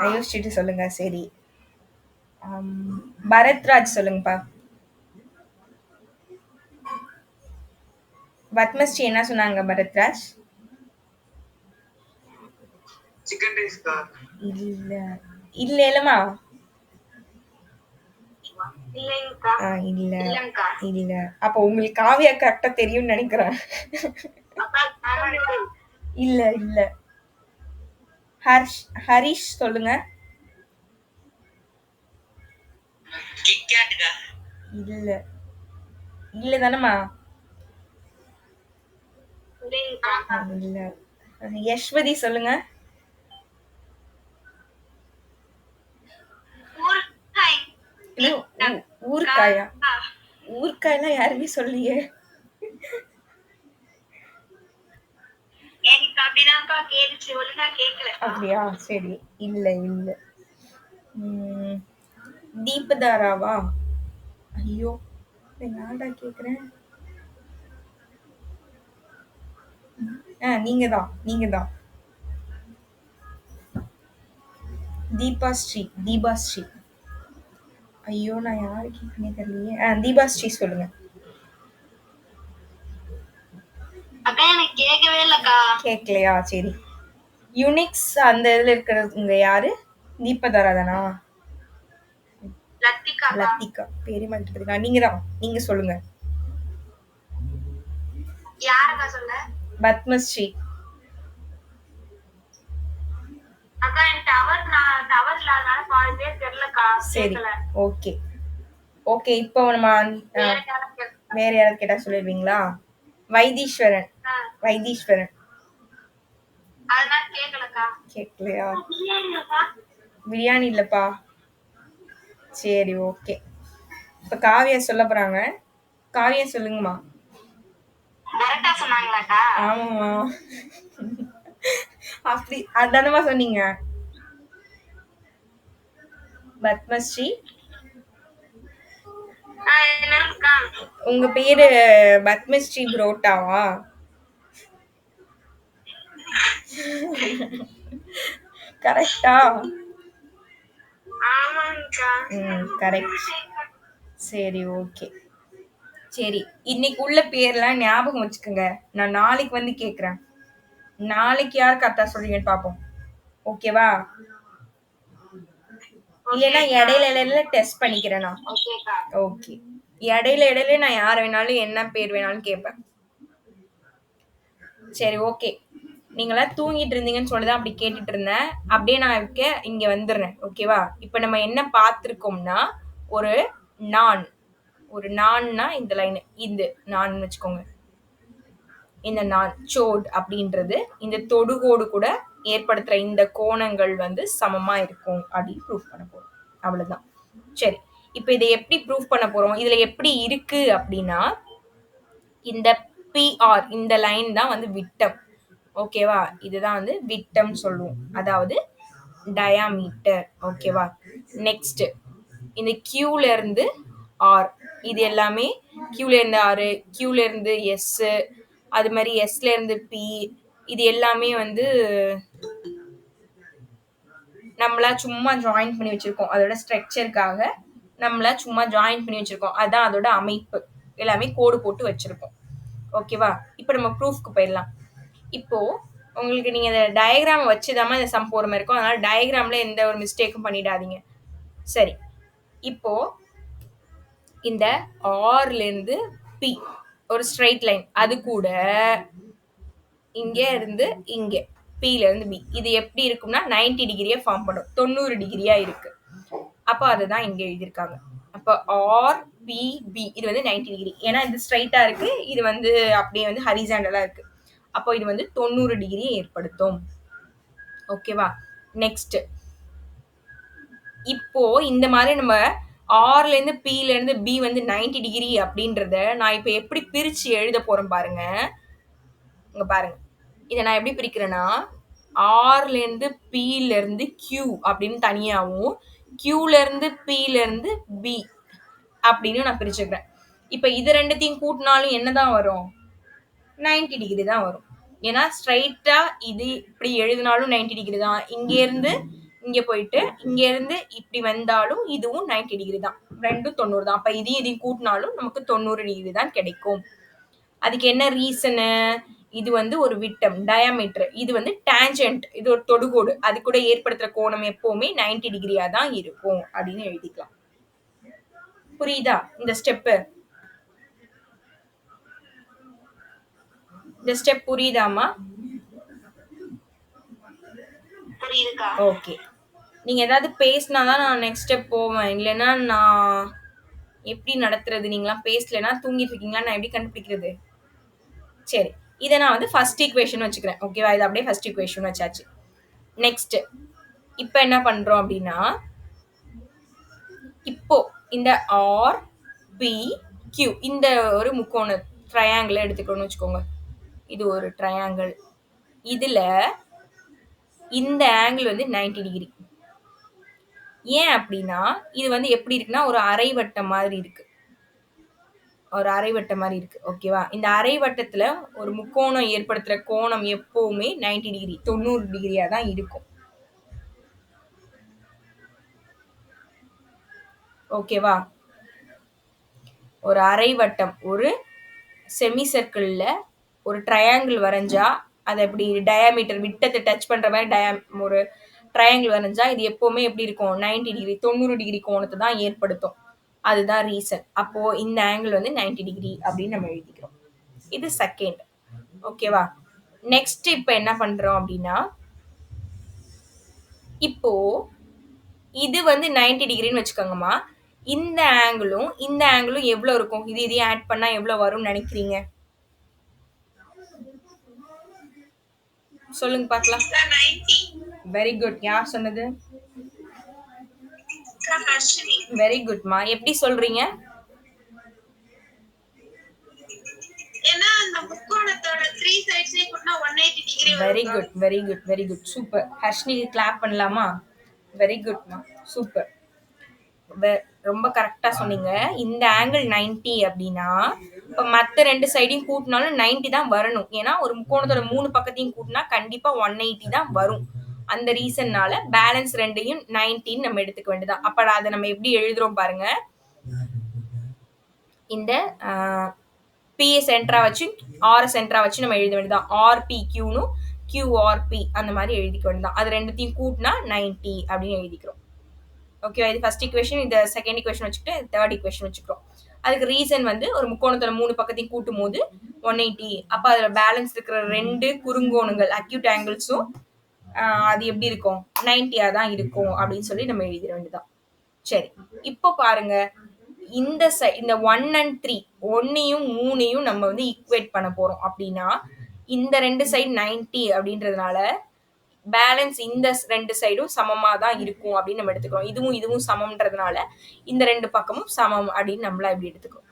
யோசிச்சுட்டு சொல்லுங்க. சரி. பரத்ராஜ் சொல்லுங்கப்பா. பத்மஸ்ரீ என்ன சொன்னாங்க பரத்ராஜ்? இல்ல. இல்ல இல்லம்மா. இல்ல. இல்ல. அப்ப உங்களுக்கு காவியா கரெக்டா தெரியும்னு நினைக்கிறேன். இல்ல இல்ல. ஹரிஷ் சொல்லுங்க. இல்ல. இல்ல தானம்மா? இல்ல. யஷ்வதி சொல்லுங்க. என்ன ஊர்க்காயா? ஊர்க்காயெல்லாம் யாருமே சொல்லலையே. அப்படியா? சரி. இல்ல இல்ல. ம், தீபதாராவா? ஐயோ! யார்டா கேக்குறேன்? நீங்க தான். நீங்க தான். தீபாஸ்ரீ. தீபாஸ்ரீ. ஐயோ! நான் யாரு கேக்குறேனே தெரியலையே. தீபாஸ்ரீ சொல்லுங்க. கேக்கலையா? சரி. யுனிக்ஸ் அந்த இதுல இருக்கிறவங்க யாரு? தீபதாரா தானா? லத்திகா. பேரே மாத்திட்டு நீங்க தான். நீங்க சொல்லுங்க. பத்மஸ்ரீ. சரி. ஓகே. ஓகே. இப்போ நம்ம வேற யாராவது கேட்டா சொல்லிடுவீங்களா? வைத்தீஸ்வரன். வைத்தீஸ்வரன். கேக்கலையா? பிரியாணி இல்லப்பா. சரி, ஓகே. இப்ப காவியா சொல்ல போறாங்க. காவியா சொல்லுங்கம்மா. ஆமாம்மா. அப்படி அதானமா சொன்னீங்க? பத்மஸ்ரீ. உங்க பேரு பத்மஸ்ரீ புரோட்டாவா? கரெக்டா? கரெக்ட். சரி, ஓகே. சரி, இன்னைக்கு உள்ள பேர்லாம் ஞாபகம் வச்சுக்கோங்க. நான் நாளைக்கு வந்து கேக்குறேன். நாளைக்கு யார் கரெக்டா சொல்றீங்கன்னு பாப்போம். ஓகேவா? இல்லைன்னா இடையில இடையில டெஸ்ட் பண்ணிக்கிறேன் நான். ஓகே. இடையில இடையில நான் யார் வேணாலும் என்ன பேர் வேணாலும் கேட்பேன். சரி, ஓகே. நீங்களாம் தூங்கிட்டு இருந்தீங்கன்னு சொல்லிதான் அப்படி கேட்டுட்டு இருந்தேன். அப்படியே நான் இங்க வந்துடுறேன். ஓகேவா? இப்ப நம்ம என்ன பார்த்திருக்கோம்னா, ஒரு நான். ஒரு நான்னா இந்த லைன். இந்த நான் வச்சுக்கோங்க. இந்த நான் சோட் அப்படின்றது இந்த தொடுகோடு கூட ஏற்படுத்துற இந்த கோணங்கள் வந்து சமமா இருக்கும் அப்படின்னு ப்ரூஃப் பண்ண போறோம். அவ்வளவுதான். சரி. இப்ப இதை எப்படி ப்ரூஃப் பண்ண போறோம்? இதுல எப்படி இருக்கு அப்படின்னா, இந்த பிஆர் இந்த லைன் தான் வந்து விட்டம். ஓகேவா? இதுதான் வந்து விட்டம் சொல்லுவோம். அதாவது டயாமீட்டர். ஓகேவா? நெக்ஸ்ட் இந்த கியூல இருந்து ஆர் இது எல்லாமே கியூல இருந்து ஆர், கியூல இருந்து எஸ், அது மாதிரி எஸ்ல இருந்து பி, இது எல்லாமே வந்து நம்மளா சும்மா ஜாயின் பண்ணி வச்சிருக்கோம். அதோட ஸ்ட்ரக்சருக்காக நம்மளா சும்மா ஜாயின் பண்ணி வச்சிருக்கோம். அதான் அதோட அமைப்பு. எல்லாமே கோடு போட்டு வச்சிருக்கோம். ஓகேவா? இப்போ நம்ம ப்ரூஃப்க்கு போயிடலாம். இப்போ உங்களுக்கு நீங்க இந்த டயக்ராம் வச்சுதாம இந்த சம் போற மாதிரி இருக்கும். அதனால டயக்ராம்ல எந்த ஒரு மிஸ்டேக்கும் பண்ணிடாதீங்க. சரி. இப்போ இந்த ஆர்ல இருந்து பி ஒரு ஸ்ட்ரைட் லைன். அது கூட இங்க இருந்து இங்க, Pல இருந்து B. இது எப்படி இருக்கும்னா 90 டிகிரியை ஃபார்ம் பண்ணும். 90 டிகிரியா இருக்கு. அப்ப அதுதான் இங்க எழுதியிருக்காங்க. அப்ப ஆர் பி பி இது வந்து 90 டிகிரி. ஏன்னா இது ஸ்ட்ரைட்டா இருக்கு, இது வந்து அப்படியே வந்து ஹரிசாண்டலா இருக்கு. அப்போ இது வந்து 90 டிகிரியை ஏற்படுத்தும். ஓகேவா? நெக்ஸ்ட் இப்போ இந்த மாதிரி நம்ம ஆர்ல இருந்து பில இருந்து பி வந்து 90 டிகிரி அப்படின்றத நான் இப்ப எப்படி பிரிச்சு எழுத போறேன் பாருங்க. இங்க பாருங்க. இதை நான் எப்படி பிரிக்கிறேன்னா ஆர்ல இருந்து பில இருந்து கியூ அப்படின்னு தனியாவும் கியூல இருந்து பில இருந்து பி அப்படின்னு நான் பிரிச்சுக்கிறேன். இப்ப இது ரெண்டுத்தையும் கூட்டினாலும் என்னதான் வரும்? 90 டிகிரி தான் வரும். ஏன்னா ஸ்ட்ரைட்டா இது இப்படி எழுதினாலும் 90 டிகிரி தான். இங்க இருந்து இங்க போயிட்டு இங்க இருந்து இப்படி வந்தாலும் இதுவும் 90 டிகிரி தான். ரெண்டும் 90 தான். அப்ப இதையும் இதையும் கூட்டினாலும் நமக்கு 90 டிகிரி தான் கிடைக்கும். அதுக்கு என்ன ரீசனு? இது வந்து ஒரு விட்டம் டயாமீட்டர், இது வந்து டான்ஜென்ட், இது ஒரு தொடுகோடு, அது கூட ஏற்படுத்துற கோணம் எப்பவுமே 90 டிகிரியா தான் இருக்கும் அப்படின்னு எழுதிக்கலாம். புரியுதா இந்த ஸ்டெப்பு? இந்த ஸ்டெப் புரியுதாமா? ஓகே. நீங்க ஏதாவது பேசினாதான் நான் நெக்ஸ்ட் ஸ்டெப் போவேன். இல்லைன்னா நான் எப்படி நடத்துறது? நீங்களாம் பேசலைன்னா தூங்கிட்டு இருக்கீங்களா, நான் எப்படி கண்டுபிடிக்கிறது? சரி, இதை நான் வந்து ஃபர்ஸ்ட் ஈக்குவேஷன் வச்சுக்கிறேன். ஓகேவா? இது அப்படியே ஃபர்ஸ்ட் ஈக்குவேஷன் வச்சாச்சு. நெக்ஸ்ட் இப்போ என்ன பண்றோம் அப்படின்னா, இப்போ இந்த ஆர் பி கியூ இந்த ஒரு முக்கோண ட்ரையாங்கிள் எடுத்துக்கணும்னு வச்சுக்கோங்க. இது ஒரு ட்ரையாங்கிள். இதுல இந்த ஆங்கிள் வந்து 90 டிகிரி. ஏன் அப்படின்னா இது வந்து எப்படி இருக்குன்னா ஒரு அரைவட்டம் மாதிரி இருக்கு. ஒரு அரைவட்டம் மாதிரி இருக்கு. ஓகேவா? இந்த அரைவட்டத்துல ஒரு முக்கோணம் ஏற்படுத்துற கோணம் எப்பவுமே 90 டிகிரி 90 டிகிரியா தான் இருக்கும். ஓகேவா? ஒரு அரைவட்டம் ஒரு செமி சர்க்கிள்ல ஒரு ட்ரையாங்கிள் வரைஞ்சா அதை எப்படி டயாமீட்டர் விட்டத்தை டச் பண்ற மாதிரி ஒரு ட்ரையாங்கிள் வரைஞ்சா இது எப்பவுமே எப்படி இருக்கும்? 90 டிகிரி 90 டிகிரி கோணத்தை தான் ஏற்படுத்தும். அதுதான் ரீசன். அப்போ இந்த ஆங்கிள் வந்து 90 டிகிரி அப்படின்னு நம்ம எழுதிக்கிறோம். இது செகண்ட். ஓகேவா? நெக்ஸ்ட் இப்ப என்ன பண்றோம் அப்படின்னா, இப்போ இது வந்து 90 டிகிரின்னு வச்சுக்கோங்கம்மா. இந்த ஆங்கிளும் எவ்வளவு இருக்கும்? இது இதையும் ஆட் பண்ணா எவ்வளவு வரும்னு நினைக்கிறீங்க? சொல்லுங்க பார்க்கலாம். Very good. யார் சொன்னது? வெரி குட்மா. எப்படி சொல்றீங்க? Very good very good very good super. ஹர்ஷினிக்கு கிளாப் பண்ணலாமா? வெரி குட்மா, சூப்பர். ரொம்ப கரெக்டா சொன்னீங்க. இந்த ஆங்கிள் 90 அப்படின்னா இப்ப மத்த ரெண்டு சைடையும் கூட்டினாலும் 90 தான் வரணும். ஏன்னா ஒரு முக்கோணத்தோட 3 பக்கத்தையும் கூட்டினா கண்டிப்பா 180 தான் வரும். அந்த ரீசன்னால பேலன்ஸ் ரெண்டையும் 90 நம்ம எடுத்துக்க வேண்டியதான். அப்ப அதை நம்ம எப்படி எழுதுறோம் பாருங்க. இந்த பிஏ சென்டரா வச்சு ஆர் சென்டரா வச்சு நம்ம எழுத வேண்டியதான். ஆர்பி கியூன்னு கியூஆர்பி அந்த மாதிரி எழுதிக்க வேண்டியதான். அது ரெண்டுத்தையும் கூட்டினா 90 அப்படின்னு எழுதிக்கிறோம். ஓகேவா? இது ஃபர்ஸ்ட் ஈக்குவேஷன். இந்த செகண்ட் ஈக்குவேஷன் வச்சுக்கிட்டு தேர்ட் ஈக்குவேஷன் வச்சுக்கிறோம். அதுக்கு ரீசன் வந்து ஒரு முக்கோணத்தோட 3 பக்கத்தையும் கூட்டும் போது 180. அப்ப அதுல பேலன்ஸ் இருக்கிற ரெண்டு குறுங்கோணங்கள் அக்யூட் ஆங்கிள்ஸும் அது எப்படி இருக்கும்? 90 தான் இருக்கும் அப்படின்னு சொல்லி நம்ம எழுதிட வேண்டியதான். சரி, இப்போ பாருங்க. இந்த 1 and 3 1ஐயும் 3ஐயும் நம்ம வந்து ஈக்குவேட் பண்ண போறோம் அப்படின்னா இந்த ரெண்டு சைடு 90 அப்படின்றதுனால பேலன்ஸ் இந்த ரெண்டு சைடும் சமமா தான் இருக்கும் அப்படின்னு நம்ம எடுத்துக்கிறோம். இதுவும் இதுவும் சமம்ன்றதுனால இந்த ரெண்டு பக்கமும் சமம் அப்படின்னு நம்மளா இப்படி எடுத்துக்கிறோம்.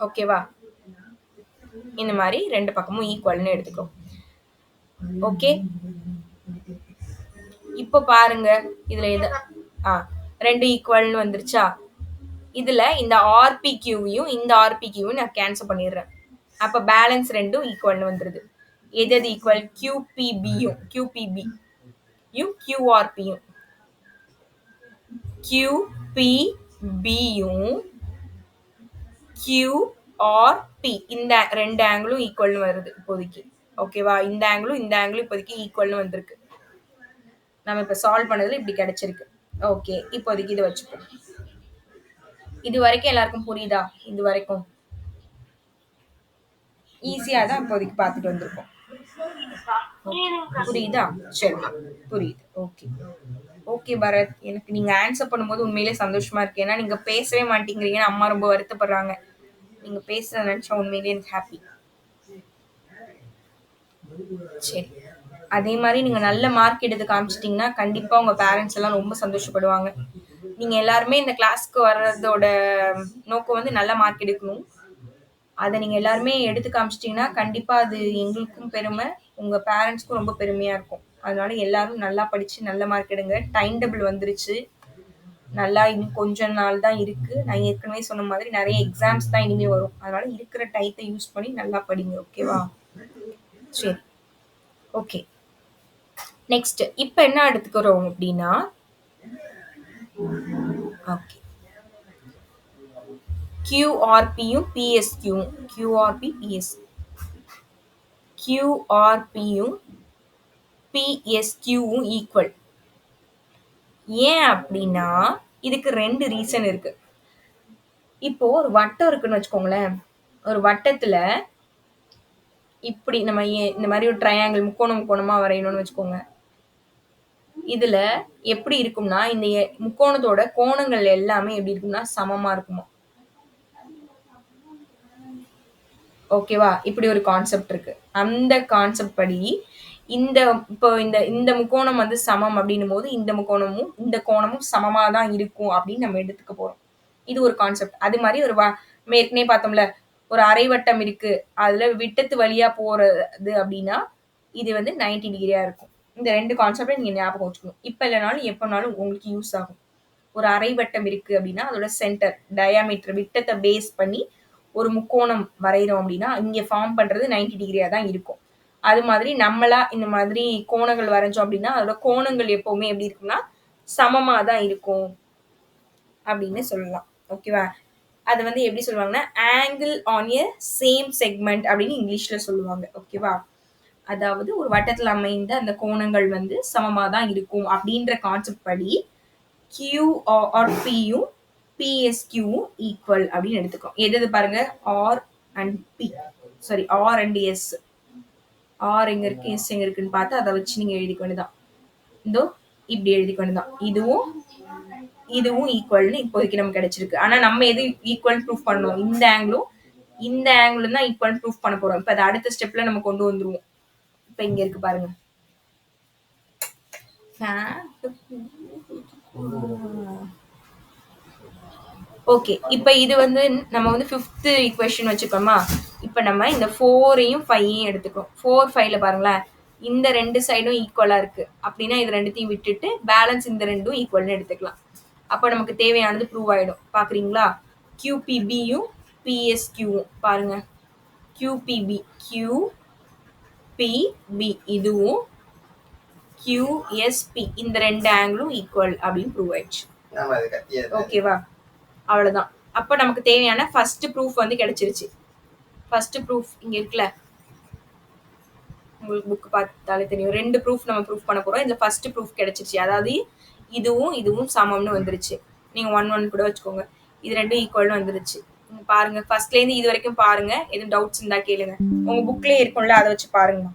ஓகேவா? இந்த மாதிரி ரெண்டு பக்கமும் ஈக்குவல்னு எடுத்துக்கிறோம். ஓகே, இப்போ பாருங்க. இதுல எது ரெண்டு ஈக்குவல்னு வந்துருச்சா? இதுல இந்த ஆர்பி கியூவையும் இந்த ஆர்பி கியூவையும் நான் கேன்சல் பண்ணிடுறேன். அப்ப பேலன்ஸ் ரெண்டும் ஈக்குவல்னு வந்துருது. எது ஈக்குவல்? கியூபிபியும் கியூஆர்பியும் கியூஆர்பி இந்த ரெண்டு ஆங்கிளும் ஈக்குவல்னு வருது இப்போதைக்கு. ஓகேவா? இந்த ஆங்கிளும் இப்போதைக்கு ஈக்குவல்னு வந்திருக்கு. நம்ம இப்ப சால்வ் பண்ணதுல இப்படி கிடைச்சிருக்கு. ஓகே, இப்போதைக்கு இது வச்சுப்போம். இது வரைக்கும் எல்லாருக்கும் புரியுதா? இது வரைக்கும் ஈஸியா தான் இப்போதைக்கு பார்த்துட்டு வந்திருக்கோம். புரியுதா? சரி, புரியுது. ஓகே. ஓகே பரத். எனக்கு நீங்க ஆன்சர் பண்ணும்போது உண்மையிலேயே சந்தோஷமா இருக்கு. ஏன்னா நீங்க பேசவே மாட்டேங்கிறீங்கன்னு அம்மா ரொம்ப வருத்தப்படுறாங்க. நீங்க பேசுறத நினைச்சா உண்மையிலேயே எனக்கு ஹாப்பி. சரி. அதே மாரி நீங்க நல்ல மார்க் எடுத்து காமிச்சிட்டீங்கன்னா, கண்டிப்பா உங்க பேரண்ட்ஸ் எல்லாம் ரொம்ப சந்தோஷப்படுவாங்க. நீங்க எல்லாருமே இந்த கிளாஸ்க்கு வர்றதோட நோக்கம் வந்து நல்ல மார்க் எடுக்கணும். அத நீங்க எல்லாருமே எடுத்து காமிச்சிட்டீங்கன்னா, கண்டிப்பா அது எங்களுக்கும் பெருமை, உங்க பேரண்ட்ஸ்க்கும் ரொம்ப பெருமையா இருக்கும். அதனால எல்லாரும் நல்லா படிச்சு நல்ல மார்க் எடுங்க. டைம் டேபிள் வந்துருச்சு. நல்லா இன்னும் கொஞ்ச நாள் தான் இருக்கு. நான் ஏற்கனவே சொன்ன மாதிரி நெறைய எக்ஸாம்ஸ் தான் இனிமே வரும். அதனால இருக்கிற டயத்த யூஸ் பண்ணி நல்லா படிங்க. ஓகேவா? சரி. ஓகே. நெக்ஸ்ட் இப்ப என்ன எடுத்துக்கிறோம் அப்டின்னா, ஓகே. QRPயும் PSQவும் QRP, PS QRPயும் PSQவும் ஈக்குவல். ஏன் அப்டின்னா, இதுக்கு 2 ரீசன் இருக்கு. இப்போ ஒரு வட்டம் இருக்குன்னு வச்சுக்கோங்களேன். ஒரு வட்டத்துல இப்டி நம்ம இந்த மாரி ஒரு ட்ரையாங்கிள் முக்கோணம் முக்கோணமா வரையணும்னு வச்சுக்கோங்க. இதுல எப்படி இருக்கும்னா, இந்த முக்கோணத்தோட கோணங்கள் எல்லாமே எப்படி இருக்கும்னா, சமமா இருக்குமாம். ஓகேவா? இப்படி ஒரு கான்செப்ட் இருக்கு. அந்த கான்செப்ட் படி இந்த இப்போ இந்த இந்த முக்கோணம் வந்து சமம் அப்படின்னும்போது, இந்த முக்கோணமும், இந்த கோணமும் சமமா தான் இருக்கும் அப்படின்னு நம்ம எடுத்துக்க போறோம். இது ஒரு கான்செப்ட். அது மாரி ஒரு நம்ம ஏற்கனவே பார்த்தோம்ல, ஒரு அரை வட்டம் இருக்கு. அதுல விட்டத்து வழியா போறது அப்படின்னா, இது வந்து 90 டிகிரியா இருக்கும். இந்த 2 கான்செப்ட்ட நீங்க ஞாபகம் வச்சுக்கணும். இப்ப இல்லனாலும் எப்பனாலும் உங்களுக்கு யூஸ் ஆகும். ஒரு அரை வட்டம் இருக்கு அப்படின்னா, அதோட சென்டர், டயாமீட்டர் விட்டத்த பேஸ் பண்ணி ஒரு முக்கோணம் வரையிறோம் அப்படின்னா, இங்க ஃபார்ம் பண்றது 90 டிகிரியா தான் இருக்கும். அது மாதிரி நம்மளா இந்த மாதிரி கோணங்கள் வரைஞ்சோம் அப்படின்னா, அதோட கோணங்கள் எப்பவுமே எப்படி இருக்கும்னா, சமமா தான் இருக்கும் அப்படின்னு சொல்லலாம். ஓகேவா? அது வந்து எப்படி சொல்லுவாங்கன்னா, angle on a same segment அப்படின்னு இங்கிலீஷ்ல சொல்லுவாங்க. ஓகேவா? அதாவது ஒரு வட்டத்துல அமைந்த அந்த கோணங்கள் வந்து சமமா தான் இருக்கும் அப்படின்ற கான்செப்ட் படி QRPயும் PSQவும் ஈக்குவல் அப்படின்னு எடுத்துக்கோம். எது எது பாருங்க? R and P. Sorry R and S. R எங்க இருக்கு? S எங்க இருக்குன்னு பார்த்து அதை வச்சு நீங்க எழுதிக்க வேண்டியதான். இதோ இப்படி எழுதிக்க வேண்டியதான். இதுவும் இதுவும் ஈக்குவல்னு இப்போதைக்கு நமக்கு கிடைச்சிருக்கு. ஆனா நம்ம எது ஈக்குவல் ப்ரூஃப் பண்ணணும்? இந்த ஆங்கிளும் தான் ஈக்குவல் ப்ரூஃப் பண்ண போறோம். இப்ப அதை அடுத்த ஸ்டெப்ல நம்ம கொண்டு வந்துருவோம். இப்ப இங்க இருக்கு பாருங்க. ஓகே. இப்ப இது வந்து நம்ம வந்து 5th ஈக்குவேஷன் வச்சுக்கோமா? இப்ப நம்ம இந்த 4யும் 5யும் எடுத்துக்கிறோம். 4, 5ல பாருங்களேன். இந்த 2 சைடும் ஈக்குவலா இருக்கு. அப்படின்னா இது 2த்தையும் விட்டுட்டு பேலன்ஸ் இந்த 2ம் ஈக்குவல்னு எடுத்துக்கலாம். அப்ப நமக்கு தேவையானது ப்ரூவ் ஆயிடும். பாக்குறீங்களா? QPBயும் PSQவும் பாருங்க. QPB QPB இதுவும் QSP இந்த 2 ஆங்கிளும் ஈக்குவல் அப்படின்னு ப்ரூவ் ஆயிடுச்சு. ஓகேவா? அவ்வளவுதான். அப்ப நமக்கு தேவையான ஃபர்ஸ்ட் ப்ரூஃப் வந்து கிடைச்சிருச்சு. ஃபர்ஸ்ட் ப்ரூஃப் இங்க இருக்குல்ல. உங்களுக்கு புக் பார்த்தாலே தெரியும். 2 ப்ரூஃப் நம்ம ப்ரூஃப் பண்ண போறோம். இந்த ஃபர்ஸ்ட் ப்ரூஃப் கிடைச்சிருச்சு. அதாவது இதுவும் சமம்னு வந்துருச்சு. நீங்க 1 1 கூட வச்சுக்கோங்க. இது 2 ஈக்குவல்னு வந்துருச்சு. நீங்க பாருங்க. ஃபர்ஸ்ட்ல இருந்து இது வரைக்கும் பாருங்க. எதுவும் டவுட்ஸ் இருந்தா கேளுங்க. உங்க புக்லயே இருக்கும்ல அதை வச்சு பாருங்க.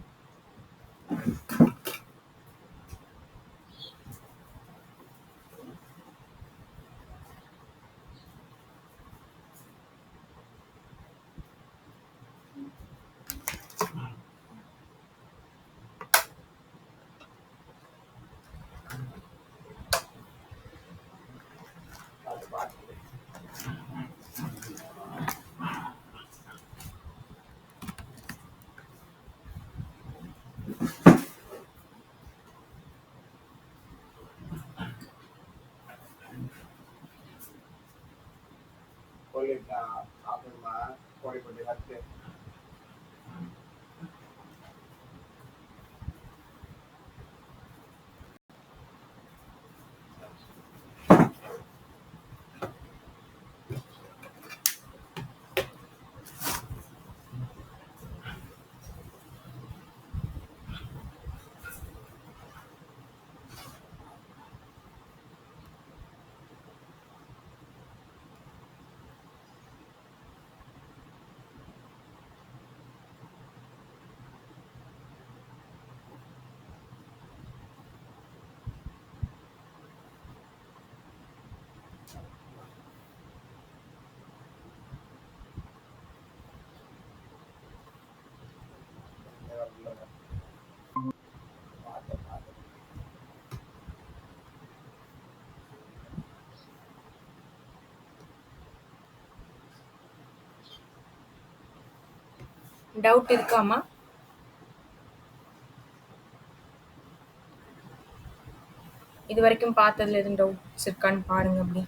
டவுட் இருக்காமா? இது வரைக்கும் பார்த்ததுல எதுவும் டவுட்ஸ் இருக்கான்னு பாருங்க அப்படி.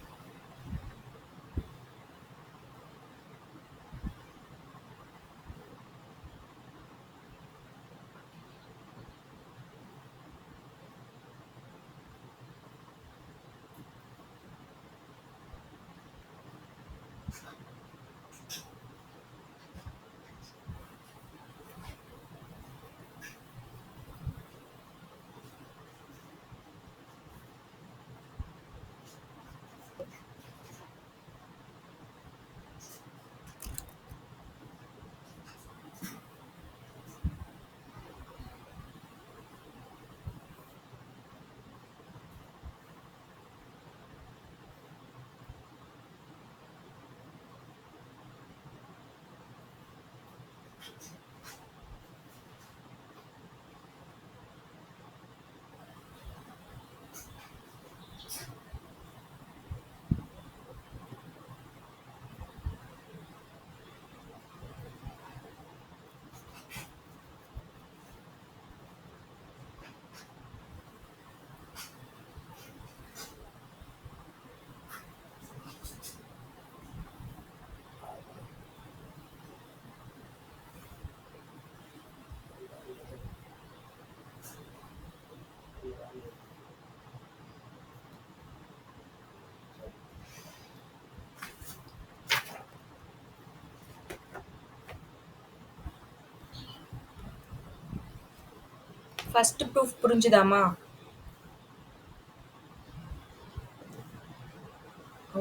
ஃபர்ஸ்ட் ப்ரூஃப் புரிஞ்சுதாமா?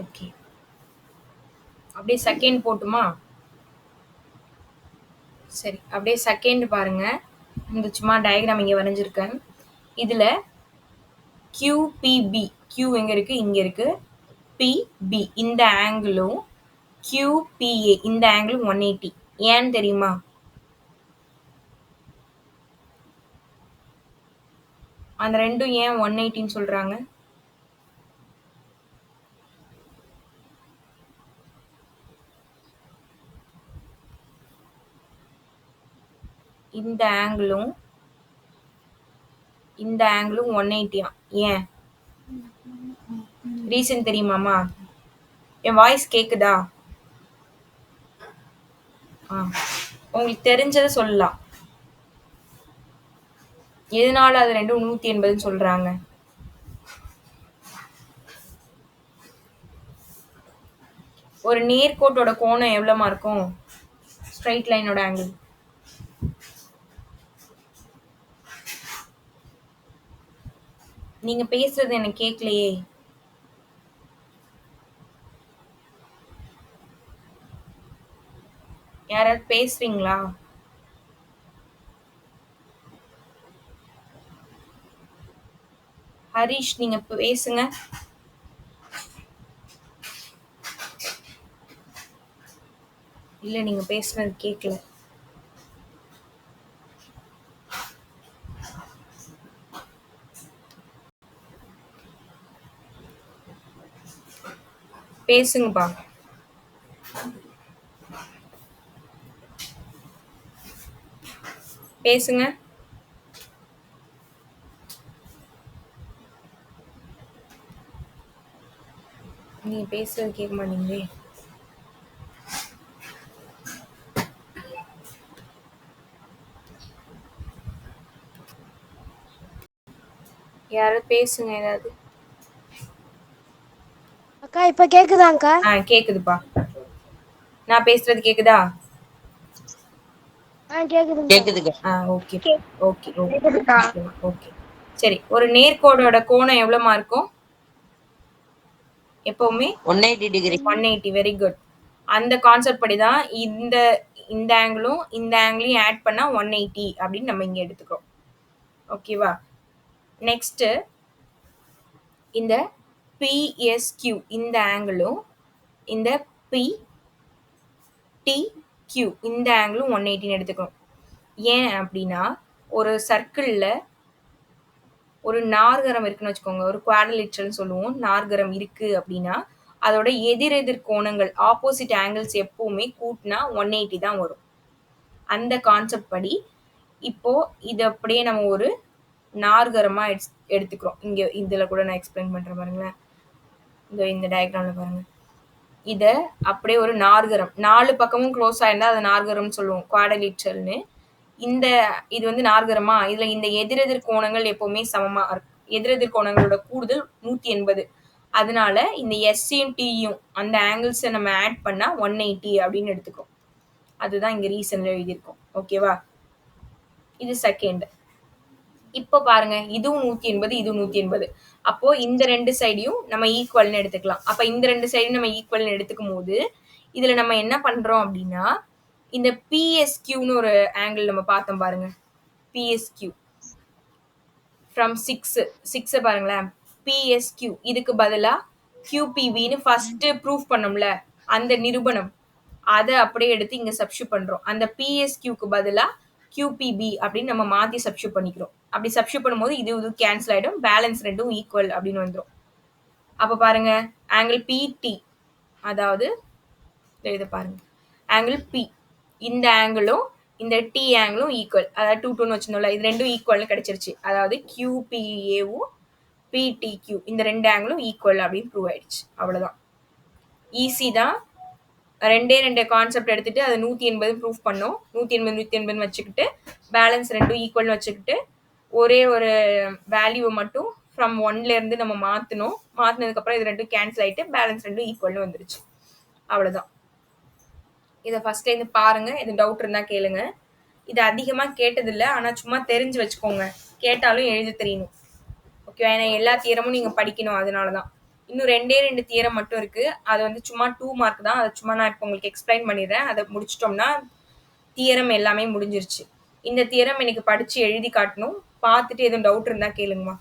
ஓகே. அப்படியே செகண்ட் போட்டுமா? சரி, அப்படியே செகண்ட் பாருங்க. இந்த சும்மா டயக்ராம் இங்க வரைஞ்சிருக்கேன். இதுல QPB, Q எங்க இருக்கு? இங்க இருக்கு. PB இந்த ஆங்கிளும் QPA இந்த ஆங்கிளும் 180. ஏன்னு தெரியுமா? அந்த ரெண்டும் ஏன் 180ன்னு சொல்றாங்க? இந்த ஆங்கிளும் இந்த ஆங்கிளும் 180 ஏன்? ரீசன் தெரியுமாமா? என் வாய்ஸ் கேக்குதா? உங்களுக்கு தெரிஞ்சதை சொல்லலாம். எதனால அது ரெண்டும் 180ன்னு சொல்றாங்க? ஒரு நேர்கோட்டோட கோணம் எவ்வளவுமா இருக்கும்? ஸ்ட்ரைட் லைனோட ஆங்கிள் நீங்க பேசுறது எனக்கு கேட்கலையே. யாராவது பேசுறீங்களா? ஹரிஷ் நீங்க பேசுங்க. இல்ல நீங்க பேசுனது கேட்கல. பேசுங்கப்பா. பேசுங்க. நீங்க பேசுறது கேட்க மாட்டீங்களே. யாராவது பேசுங்க ஏதாவது. அக்கா இப்ப கேக்குதாங்கா? கேக்குதுப்பா. நான் பேசுறது கேக்குதா? கேக்குதுங்க. Okay okay okay okay. சரி, ஒரு நேர்கோடோட கோணம் எவ்வளவுமா இருக்கும்? எப்பவுமே 180 டிகிரி. 180. Very good. அந்த கான்செப்ட் படி தான் இந்த இந்த ஆங்கிளும் இந்த ஆங்கிளையும் ஆட் பண்ணா 180 அப்படின்னு நம்ம இங்க எடுத்துக்கிறோம். ஓகேவா? நெக்ஸ்ட் இந்த PSQ இந்த ஆங்கிளும் இந்த PTQ இந்த ஆங்கிளும் 180 எடுத்துக்கிறோம். ஏன் அப்படின்னா ஒரு சர்க்கிள்ல ஒரு நார்கரம் இருக்குன்னு வச்சுக்கோங்க. ஒரு குவாட்ரிலேட்டரல்னு சொல்லுவோம். நார்கரம் இருக்கு அப்படின்னா அதோட எதிரெதிர் கோணங்கள் ஆப்போசிட் ஆங்கிள்ஸ் எப்பவுமே கூட்டினா 180 தான் வரும். அந்த கான்செப்ட் படி இப்போ இது அப்படியே நம்ம ஒரு நார்கரமா எடுத்துக்கிறோம். இங்க இதுல கூட நான் எக்ஸ்பிளைன் பண்றேன் பாருங்களேன். இந்த டயக்ராம்ல பாருங்க. இத அப்படியே ஒரு நார்கரம் 4 பக்கமும் க்ளோஸ் ஆயிருந்தா அதை நார்கரம்னு சொல்லுவோம், குவாடலிட்ரல்னு. இந்த இது வந்து நார்கரமா, இதுல இந்த எதிரெதிர் கோணங்கள் எப்பவுமே சமமா இருக்கும். எதிரெதிர் கோணங்களோட கூடுதல் 180. அதனால இந்த எஸ்சியும் டியும் அந்த ஆங்கிள்ஸை நம்ம ஆட் பண்ணா 180 அப்படின்னு எடுத்துக்கிறோம். அதுதான் இங்க ரீசன்ல எழுதியிருக்கோம். ஓகேவா? இது செகண்ட். இப்போ பாருங்க, இதுவும் 180, இதுவும் 180. அப்போ இந்த 2 சைடையும் நம்ம ஈக்குவல்னு எடுத்துக்கலாம். அப்ப இந்த 2 சைடையும் நம்ம ஈக்குவல்னு எடுத்துக்கும் போது இதுல நம்ம என்ன பண்றோம் அப்படின்னா, இந்த பிஎஸ்கியூன்னு ஒரு ஆங்கிள் நம்ம பார்த்தோம் பாருங்க. பிஎஸ்கியூ ஃப்ரம் 6 பாருங்களேன். பிஎஸ்கியூ இதுக்கு பதிலா கியூபிவின்னு ஃபர்ஸ்ட் ப்ரூஃப் பண்ணோம்ல, அந்த நிரூபணம் அதை அப்படியே எடுத்து இங்க சப்ஸ்டியூட் பண்றோம். அந்த பிஎஸ்கியூக்கு பதிலா கியூபிபி அப்படின்னு நம்ம மாத்தி சப்ஸ்டியூட் பண்ணிக்கிறோம். அப்படி சப்ஸ்டியூட் பண்ணும்போது இது இது கேன்சல் ஆயிடும், பேலன்ஸ் ரெண்டும் ஈக்குவல் அப்படின்னு வந்துடும். அப்ப பாருங்க, ஆங்கிள் பிடி, அதாவது இதை பாருங்க, ஆங்கிள் பி, இந்த ஆங்கிளும் இந்த டி ஆங்கிளும் ஈக்குவல், அதாவது 2 2ன்னு வச்சிருந்தோம்ல, இது ரெண்டும் ஈக்குவல்னு கிடைச்சிருச்சு. அதாவது கியூபிஏவும் பிடிக்யூ இந்த 2 ஆங்கிளும் ஈக்குவல் அப்படின்னு ப்ரூவ் ஆயிடுச்சு. அவ்வளவுதான், ஈஸி தான். ரெண்டே 2 கான்செப்ட் எடுத்துட்டு அதை 180 ப்ரூஃப் பண்ணோம். 180 வச்சுக்கிட்டு பேலன்ஸ் ரெண்டும் ஈக்குவல்னு வச்சுக்கிட்டு ஒரே ஒரு வேல்யூவை மட்டும் ஃப்ரம் 1ல இருந்து நம்ம மாற்றணும். மாற்றினதுக்கப்புறம் இது ரெண்டும் கேன்சல் ஆகிட்டு பேலன்ஸ் ரெண்டும் ஈக்குவல்னு வந்துருச்சு. அவ்வளோதான். இதை ஃபர்ஸ்ட் இருந்து பாருங்க, எது டவுட் இருந்தால் கேளுங்க. இது அதிகமாக கேட்டதில்லை, ஆனால் சும்மா தெரிஞ்சு வச்சுக்கோங்க, கேட்டாலும் எழுத தெரியணும். ஓகே, ஏன்னா எல்லா தியரமும் நீங்கள் படிக்கணும், அதனால தான். இன்னும் 2 தியரம் மட்டும் இருக்கு, அது வந்து சும்மா 2 மார்க் தான். அதை சும்மா நான் இப்போ உங்களுக்கு எக்ஸ்பிளைன் பண்ணிடுறேன். அதை முடிச்சிட்டோம்னா தியரம் எல்லாமே முடிஞ்சிருச்சு. இந்த தியரம் எனக்கு படிச்சு எழுதி காட்டணும். பார்த்துட்டு எதுவும் டவுட் இருந்தா கேளுங்கம்மா.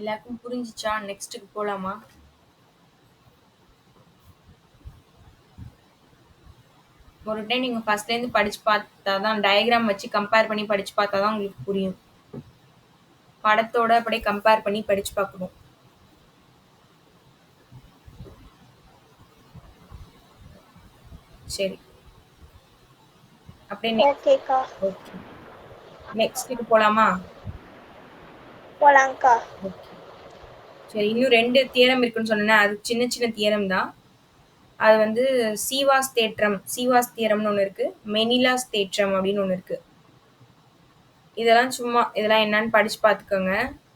எல்லாருக்கும் புரிஞ்சிச்சா? நெக்ஸ்ட்டுக்கு போலாமா? ஒரு டைம் நீங்க ஃபர்ஸ்ட்ல இருந்து படிச்சு பார்த்தாதான், டயக்ராம் வச்சு கம்பேர் பண்ணி படிச்சு பார்த்தாதான் உங்களுக்கு புரியும். படத்தோட அப்படியே கம்பேர் பண்ணி படிச்சு பார்க்கணும். சரி, அப்படியே ஓகேக்கா. ஓகே, நெக்ஸ்ட்டுக்கு போலாமா? போலாங்க்கா. ஓகே, சரி. இன்னும் 2 தியரம் இருக்குன்னு சொன்னேன், அது சின்ன சின்ன தியரம் தான். அது வந்து சீவாஸ் தேற்றம், சீவாஸ் தியரம்னு ஒன்று இருக்கு, மெனிலாஸ் தேற்றம் அப்படின்னு ஒன்று இருக்கு. இதெல்லாம் சும்மா, இதெல்லாம் என்னன்னு படிச்சு பார்த்துக்கோங்க.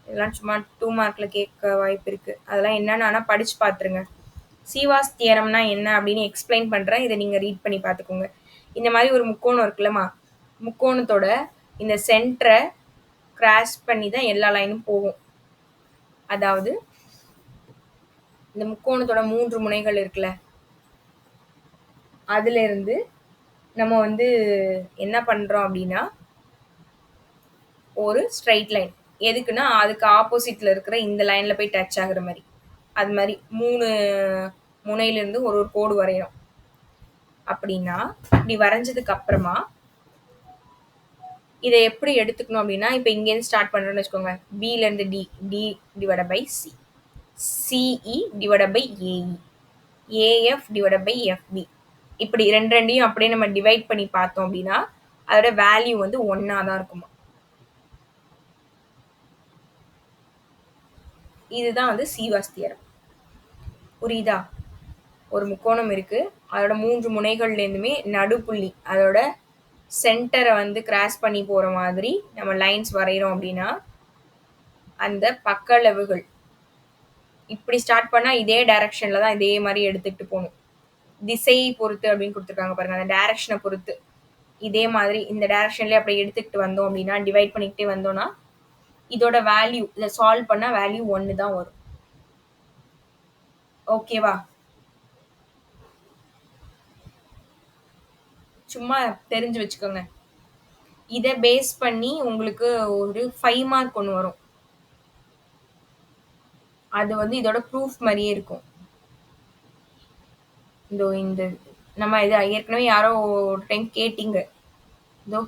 இதெல்லாம் சும்மா 2 மார்க்ல கேட்க வாய்ப்பு இருக்கு. அதெல்லாம் என்னன்னு ஆனால் படிச்சு பார்த்துருங்க. சீவாஸ் தியரம்னா என்ன அப்படின்னு எக்ஸ்பிளைன் பண்றேன், இதை நீங்க ரீட் பண்ணி பார்த்துக்கோங்க. இந்த மாதிரி ஒரு முக்கோணம் இருக்குல்லம்மா, முக்கோணத்தோட இந்த சென்டரை கிராஸ் பண்ணி தான் எல்லா லைனும் போகும். அதாவது இந்த முக்கோணத்தோட 3 முனைகள் இருக்குல்ல, அதுல இருந்து நம்ம வந்து என்ன பண்றோம் அப்படின்னா, ஒரு ஸ்ட்ரைட் லைன், எதுக்குன்னா அதுக்கு ஆப்போசிட்ல இருக்கிற இந்த லைன்ல போய் டச் ஆகுற மாதிரி, அது மாதிரி 3 முனையில இருந்து ஒரு ஒரு கோடு வரையணும். அப்படின்னா இப்படி வரைஞ்சதுக்கு அப்புறமா இதை எப்படி எடுத்துக்கணும் அப்படின்னா, இப்போ இங்கேருந்து ஸ்டார்ட் பண்றோம்னு வச்சுக்கோங்க. பில இருந்து D, D divide by C, CE divide by AE, AF divide by FB, இப்படி ரெண்டையும் அப்படியே நம்ம டிவைட் பண்ணி பார்த்தோம் அப்படின்னா அதோட வேல்யூ வந்து 1 தான் இருக்குமா. இதுதான் வந்து சீவாஸ் தியரம். புரியுதா? ஒரு முக்கோணம் இருக்கு. அதோட 3 முனைகள்லேருந்துமே நடுப்புள்ளி அதோட சென்டரை வந்து கிராஸ் பண்ணி போற மாதிரி நம்ம லைன்ஸ் வரைகிறோம் அப்படின்னா அந்த பக்க அளவுகள் இப்படி ஸ்டார்ட் பண்ணா இதே டைரக்ஷன்ல தான் இதே மாதிரி எடுத்துட்டு போகணும். திசையை பொறுத்து அப்படின்னு கொடுத்துருக்காங்க பாருங்க, அந்த டைரக்ஷனை பொறுத்து இதே மாதிரி இந்த டைரக்ஷன்லயே அப்படி எடுத்துக்கிட்டு வந்தோம் அப்படின்னா டிவைட் பண்ணிக்கிட்டே வந்தோம்னா இதோட வேல்யூ இதை சால்வ் பண்ணா வேல்யூ 1 தான் வரும். ஓகேவா? சும்மா தெரிஞ்சு வச்சுக்கோங்க. இதை பேஸ் பண்ணி உங்களுக்கு ஒரு 5 மார்க் ஒன்று வரும். அது வந்து இதோட ப்ரூஃப் மாதிரியே இருக்கும். இந்த நம்ம இது ஏற்கனவே யாரோ ஒரு டைம் கேட்டீங்க. இதோ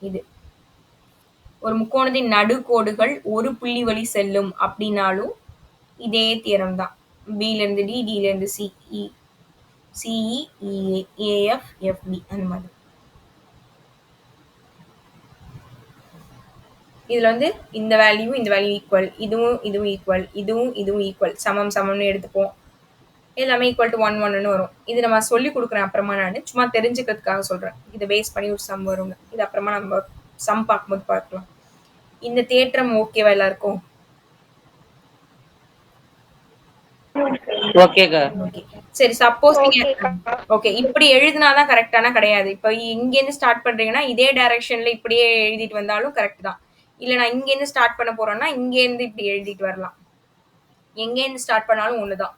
இது ஒரு முக்கோணத்தின் நடுக்கோடுகள் ஒரு புள்ளி வழி செல்லும் அப்படின்னாலும் இதே தியரம் தான். பில இருந்து டி, டில இருந்து சி, சிஇ, இஏ, ஏஎஃப், எஃப்பி அந்த மாதிரி. இதுல வந்து இந்த வேல்யூ ஈக்குவல், இதுவும் ஈக்குவல், இதுவும் ஈக்குவல், சமம் சமம்னு எடுத்துப்போம். எல்லாமே ஈக்குவல் டு 1 1ன்னு வரும். இது நம்ம சொல்லி கொடுக்குறேன் அப்புறமா. நான் சும்மா தெரிஞ்சுக்கிறதுக்காக சொல்றேன். இதை பேஸ் பண்ணி ஒரு சம் வருங்க. இது அப்புறமா நம்ம சம் பார்க்கும்போது பார்க்கலாம். இந்த தேற்றம் ஓகேவா எல்லாருக்கும்? ஓகேக்கா. சரி, சப்போஸ் நீங்க ஓகே இப்படி எழுதினாதான் கரெக்டானா கிடையாது. இப்போ இங்க இருந்து ஸ்டார்ட் பண்றீங்கன்னா இதே டைரக்ஷன்ல இப்படியே எழுதிட்டு வந்தாலும் கரெக்ட் தான். இல்ல நான் இங்க இருந்து ஸ்டார்ட் பண்ண போறேன்னா இங்க இருந்து இப்படி எழுதிட்டு வரலாம். எங்க இருந்து ஸ்டார்ட் பண்ணாலும் ஒண்ணுதான்.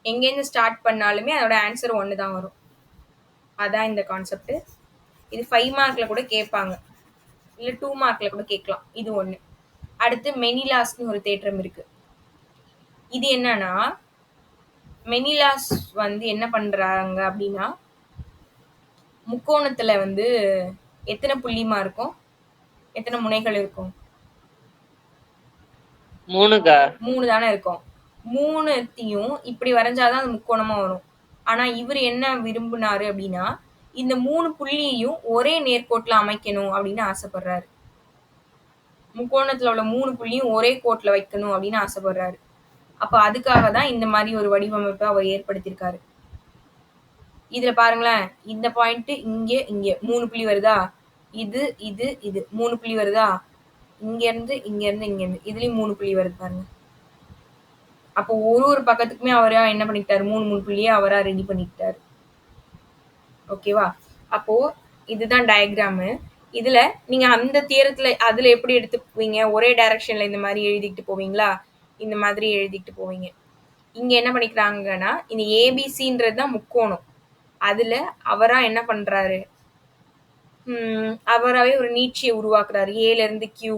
எங்க இருந்து ஸ்டார்ட் பண்ணாலுமே அதோட ஆன்சர் 1 தான் வரும். அதான் இந்த கான்செப்ட். இது 5 மார்க்ல கூட கேட்பாங்க, இல்ல 2 மார்க்ல கூட கேட்கலாம். இது ஒண்ணு. அடுத்து மெனிலாஸ்னு ஒரு தேற்றம் இருக்கு. இது என்னன்னா மெனிலாஸ் வந்து என்ன பண்றாங்க அப்படின்னா முக்கோணத்துல வந்து எத்தனை புள்ளிமா இருக்கும், எத்தனை முனைகள் இருக்கும்? 3 தானே இருக்கும். 3த்தையும் இப்படி வரைஞ்சாதான் அது முக்கோணமா வரும். ஆனா இவர் என்ன விரும்பினாரு அப்படின்னா இந்த 3 புள்ளியையும் ஒரே நேர்கோட்டுல அமைக்கணும் அப்படின்னு ஆசைப்படுறாரு. முக்கோணத்துல உள்ள 3 புள்ளியும் ஒரே கோட்டுல வைக்கணும் அப்படின்னு ஆசைப்படுறாரு. அப்ப அதுக்காக தான் இந்த மாதிரி ஒரு வடிவமைப்பை அவர் ஏற்படுத்தியிருக்காரு. இதுல பாருங்களேன், இந்த பாயிண்ட் இங்க 3 புள்ளி வருதா, இது 3 புள்ளி வருதா, இங்க இருந்து இதுலயும் 3 புள்ளி வருது பாருங்க. அப்போ ஒரு பக்கத்துக்குமே அவரா என்ன பண்ணிட்டாரு, 3 புள்ளியே அவரா ரெடி பண்ணிட்டாரு. ஓகேவா? அப்போ இதுதான் டயக்ராமு. இதுல நீங்க அந்த தியரத்துல அதுல எப்படி எடுத்துக்குவீங்க, ஒரே டைரக்ஷன்ல இந்த மாதிரி எழுதிட்டு போவீங்களா, இந்த மாதிரி எழுதிட்டு போவீங்க. இங்க என்ன பண்ணிக்கிறாங்கன்னா இந்த ஏபிசின்றது தான் முக்கோணம். அதுல அவரா என்ன பண்றாரு, அவராவே ஒரு நீட்சியை உருவாக்குறாரு. ஏல இருந்து கியூ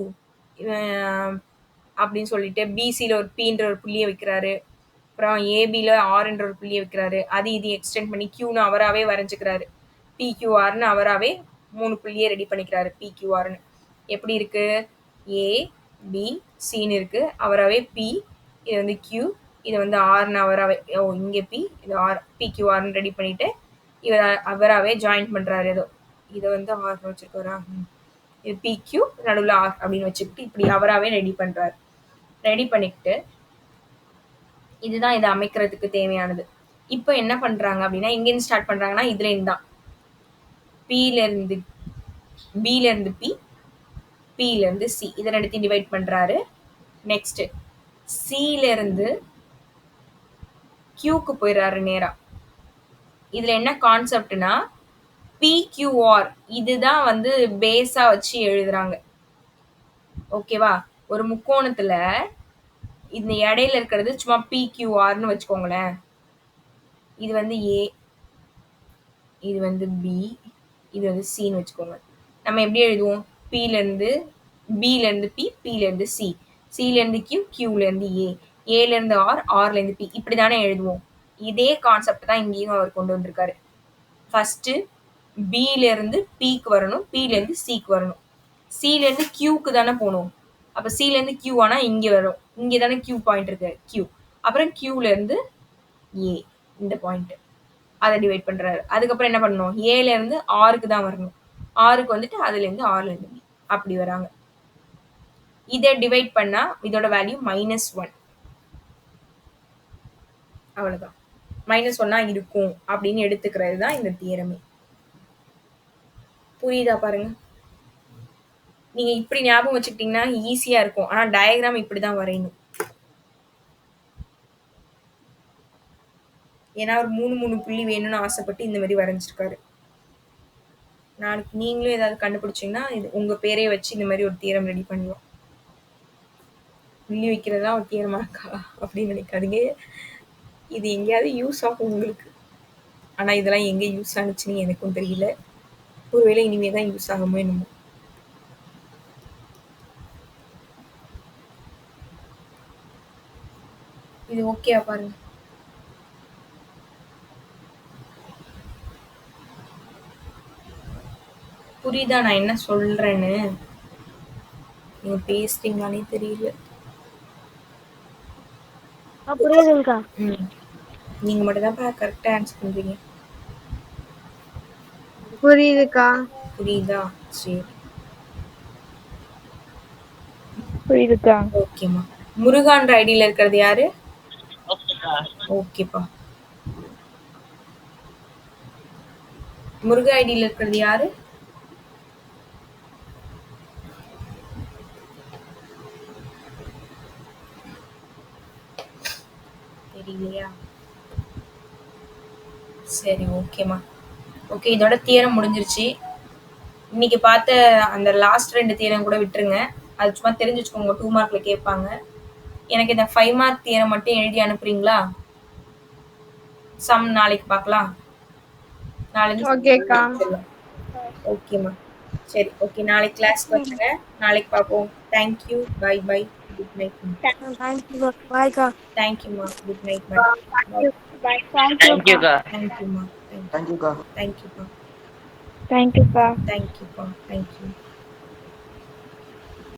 அப்படின்னு சொல்லிட்டு பிசியில ஒரு பின்ற ஒரு புள்ளியை வைக்கிறாரு. அப்புறம் ஏபில ஆர்ன்ற ஒரு புள்ளியை வைக்கிறாரு. அது இது எக்ஸ்டெண்ட் பண்ணி கியூன்னு அவராவே வரைஞ்சுக்கிறாரு. பிக்யூஆர்னு அவராவே 3 புள்ளியை ரெடி பண்ணிக்கிறாரு. பிக்யூஆர்னு எப்படி இருக்கு, ஏ பி சின்னு இருக்கு. அவராவே பி, இது வந்து கியூ, இது வந்து ஆர்னு அவராவே, இங்க பி, இது ஆர், பிக்யூஆர்னு ரெடி பண்ணிட்டு இவர் அவராவே ஜாயின் பண்றாரு. ஏதோ இதை வந்து ஆர் வச்சிருக்காரா, இது பிக்யூ நடுவில் ஆர் அப்படின்னு வச்சுக்கிட்டு இப்படி அவராவே ரெடி பண்றாரு. ரெடி பண்ணிக்கிட்டு இதுதான் இதை அமைக்கிறதுக்கு தேவையானது. இப்போ என்ன பண்றாங்க அப்படின்னா இங்கேருந்து ஸ்டார்ட் பண்றாங்கன்னா இதுல இருந்து தான் பில இருந்து பில இருந்து பி, பில இருந்து சி, இதை ரெண்டுத்தையும் டிவைட் பண்றாரு. நெக்ஸ்ட் சில இருந்து கியூக்கு போயிடுறாரு நேரா. இதுல என்ன கான்செப்ட்னா பிக்யூஆர் இதுதான் வந்து பேஸா வச்சு எழுதுறாங்க. ஓகேவா? ஒரு முக்கோணத்துல இந்த இடையில இருக்கிறது சும்மா பிக்யூஆர்னு வச்சுக்கோங்களேன். இது வந்து ஏ, இது வந்து பி, இது வந்து சின்னு வச்சுக்கோங்க. நம்ம எப்படி எழுதுவோம், பில இருந்து பில இருந்து பி, பில இருந்து சி, சில இருந்து கியூ, கியூல இருந்து ஏ, ஏல இருந்து ஆர், ஆர்ல இருந்து பி, இப்படிதானே எழுதுவோம். இதே கான்செப்ட் தான் இங்கேயும் அவர் கொண்டு வந்திருக்காரு. ஃபர்ஸ்ட் பில இருந்து பிக்கு வரணும், பில இருந்து சிக்கு வரணும், சில இருந்து கியூக்கு தானே போகணும். அப்ப சில இருந்து கியூ ஆனா இங்க வரும், இங்க தானே கியூ பாயிண்ட் இருக்கு, கியூ. அப்புறம் கியூல இருந்து ஏ, இந்த பாயிண்ட் அதை டிவைட் பண்றாரு. அதுக்கப்புறம் என்ன பண்ணணும், ஏல இருந்து ஆருக்கு தான் வரணும். ஆறுக்கு வந்துட்டு அதுலேருந்து ஆறுலேருந்து பி அப்படி வராங்க. இதை டிவைட் பண்ணா இதோட வேல்யூ -1. அவ்வளவுதான். -1 இருக்கும் அப்படின்னு எடுத்துக்கிறது தான் இந்த தியரமே. புரியுதா பாருங்க. நீங்க இப்படி ஞாபகம் வச்சுக்கிட்டீங்கன்னா ஈஸியா இருக்கும். ஆனா டயக்ராம் இப்படிதான் வரையணும். ஏன்னா ஒரு 3 புள்ளி வேணும்னு ஆசைப்பட்டு இந்த மாதிரி வரைஞ்சிருக்காரு. நாளைக்கு நீங்களும் ஏதாவது கண்டுபிடிச்சீங்கன்னா இது உங்க பேரைய வச்சு இந்த மாதிரி ஒரு தியரம் ரெடி பண்ணலாம். புள்ளி வைக்கிறதா ஒரு தியரமா இருக்கா அப்படின்னு நினைக்காதீங்க. இது எங்கேயாவது யூஸ் ஆகும் உங்களுக்கு. ஆனா இதெல்லாம் எங்க யூஸ் ஆனுச்சுன்னு எனக்கும் தெரியல. ஒருவேளை இனிமே தான் யூஸ் ஆகுமோ என்னமோ. இது ஓகேவா பாருங்க. புரியுதா நான் என்ன சொல்றேன்னு? நீங்க பேசுறீங்களானே தெரியல. புரியுதுங்கக்கா. நீங்க மட்டும் தான் கரெக்டா ஆன்சர் பண்றீங்க. புரியுதுக்கா. புரியுதா? சரி. புரியுதுக்கா. ஓகேம்மா. முருகான்ற ஐடியில இருக்கிறது யாரு? ஓகேப்பா. முருகா ஐடியில இருக்கிறது யாரு? தெரியலையா? சரி ஓகேம்மா. ஓகே இதோட தியரம் முடிஞ்சிருச்சு. இன்னைக்கு பார்த்த அந்த லாஸ்ட் 2 தியரம் கூட விட்டுருங்க. அது சும்மா தெரிஞ்சு வச்சுக்கோங்க. 2 மார்க்ல கேட்பாங்க. எனக்கு இந்த 5 மார்க் தியரம் மட்டும் எழுதி அனுப்புறீங்களா? சம் நாளைக்கு பார்க்கலாம். நாளைக்கு ஓகேக்கா. ஓகேம்மா. சரி ஓகே நாளைக்கு கிளாஸ்க்கு வந்துருங்க. நாளைக்கு பார்ப்போம். Thank you. Bye bye. Good night. Thank you. பாய்க்கா. தேங்க்யூம்மா. Good night madam. Bye. தேங்க்யூக்கா. தேங்க்யூம்மா. தேங்க்யூக்கா. தேங்க்யூப்பா. Thank you, sir. தேங்க்யூப்பா. தேங்க்யூ.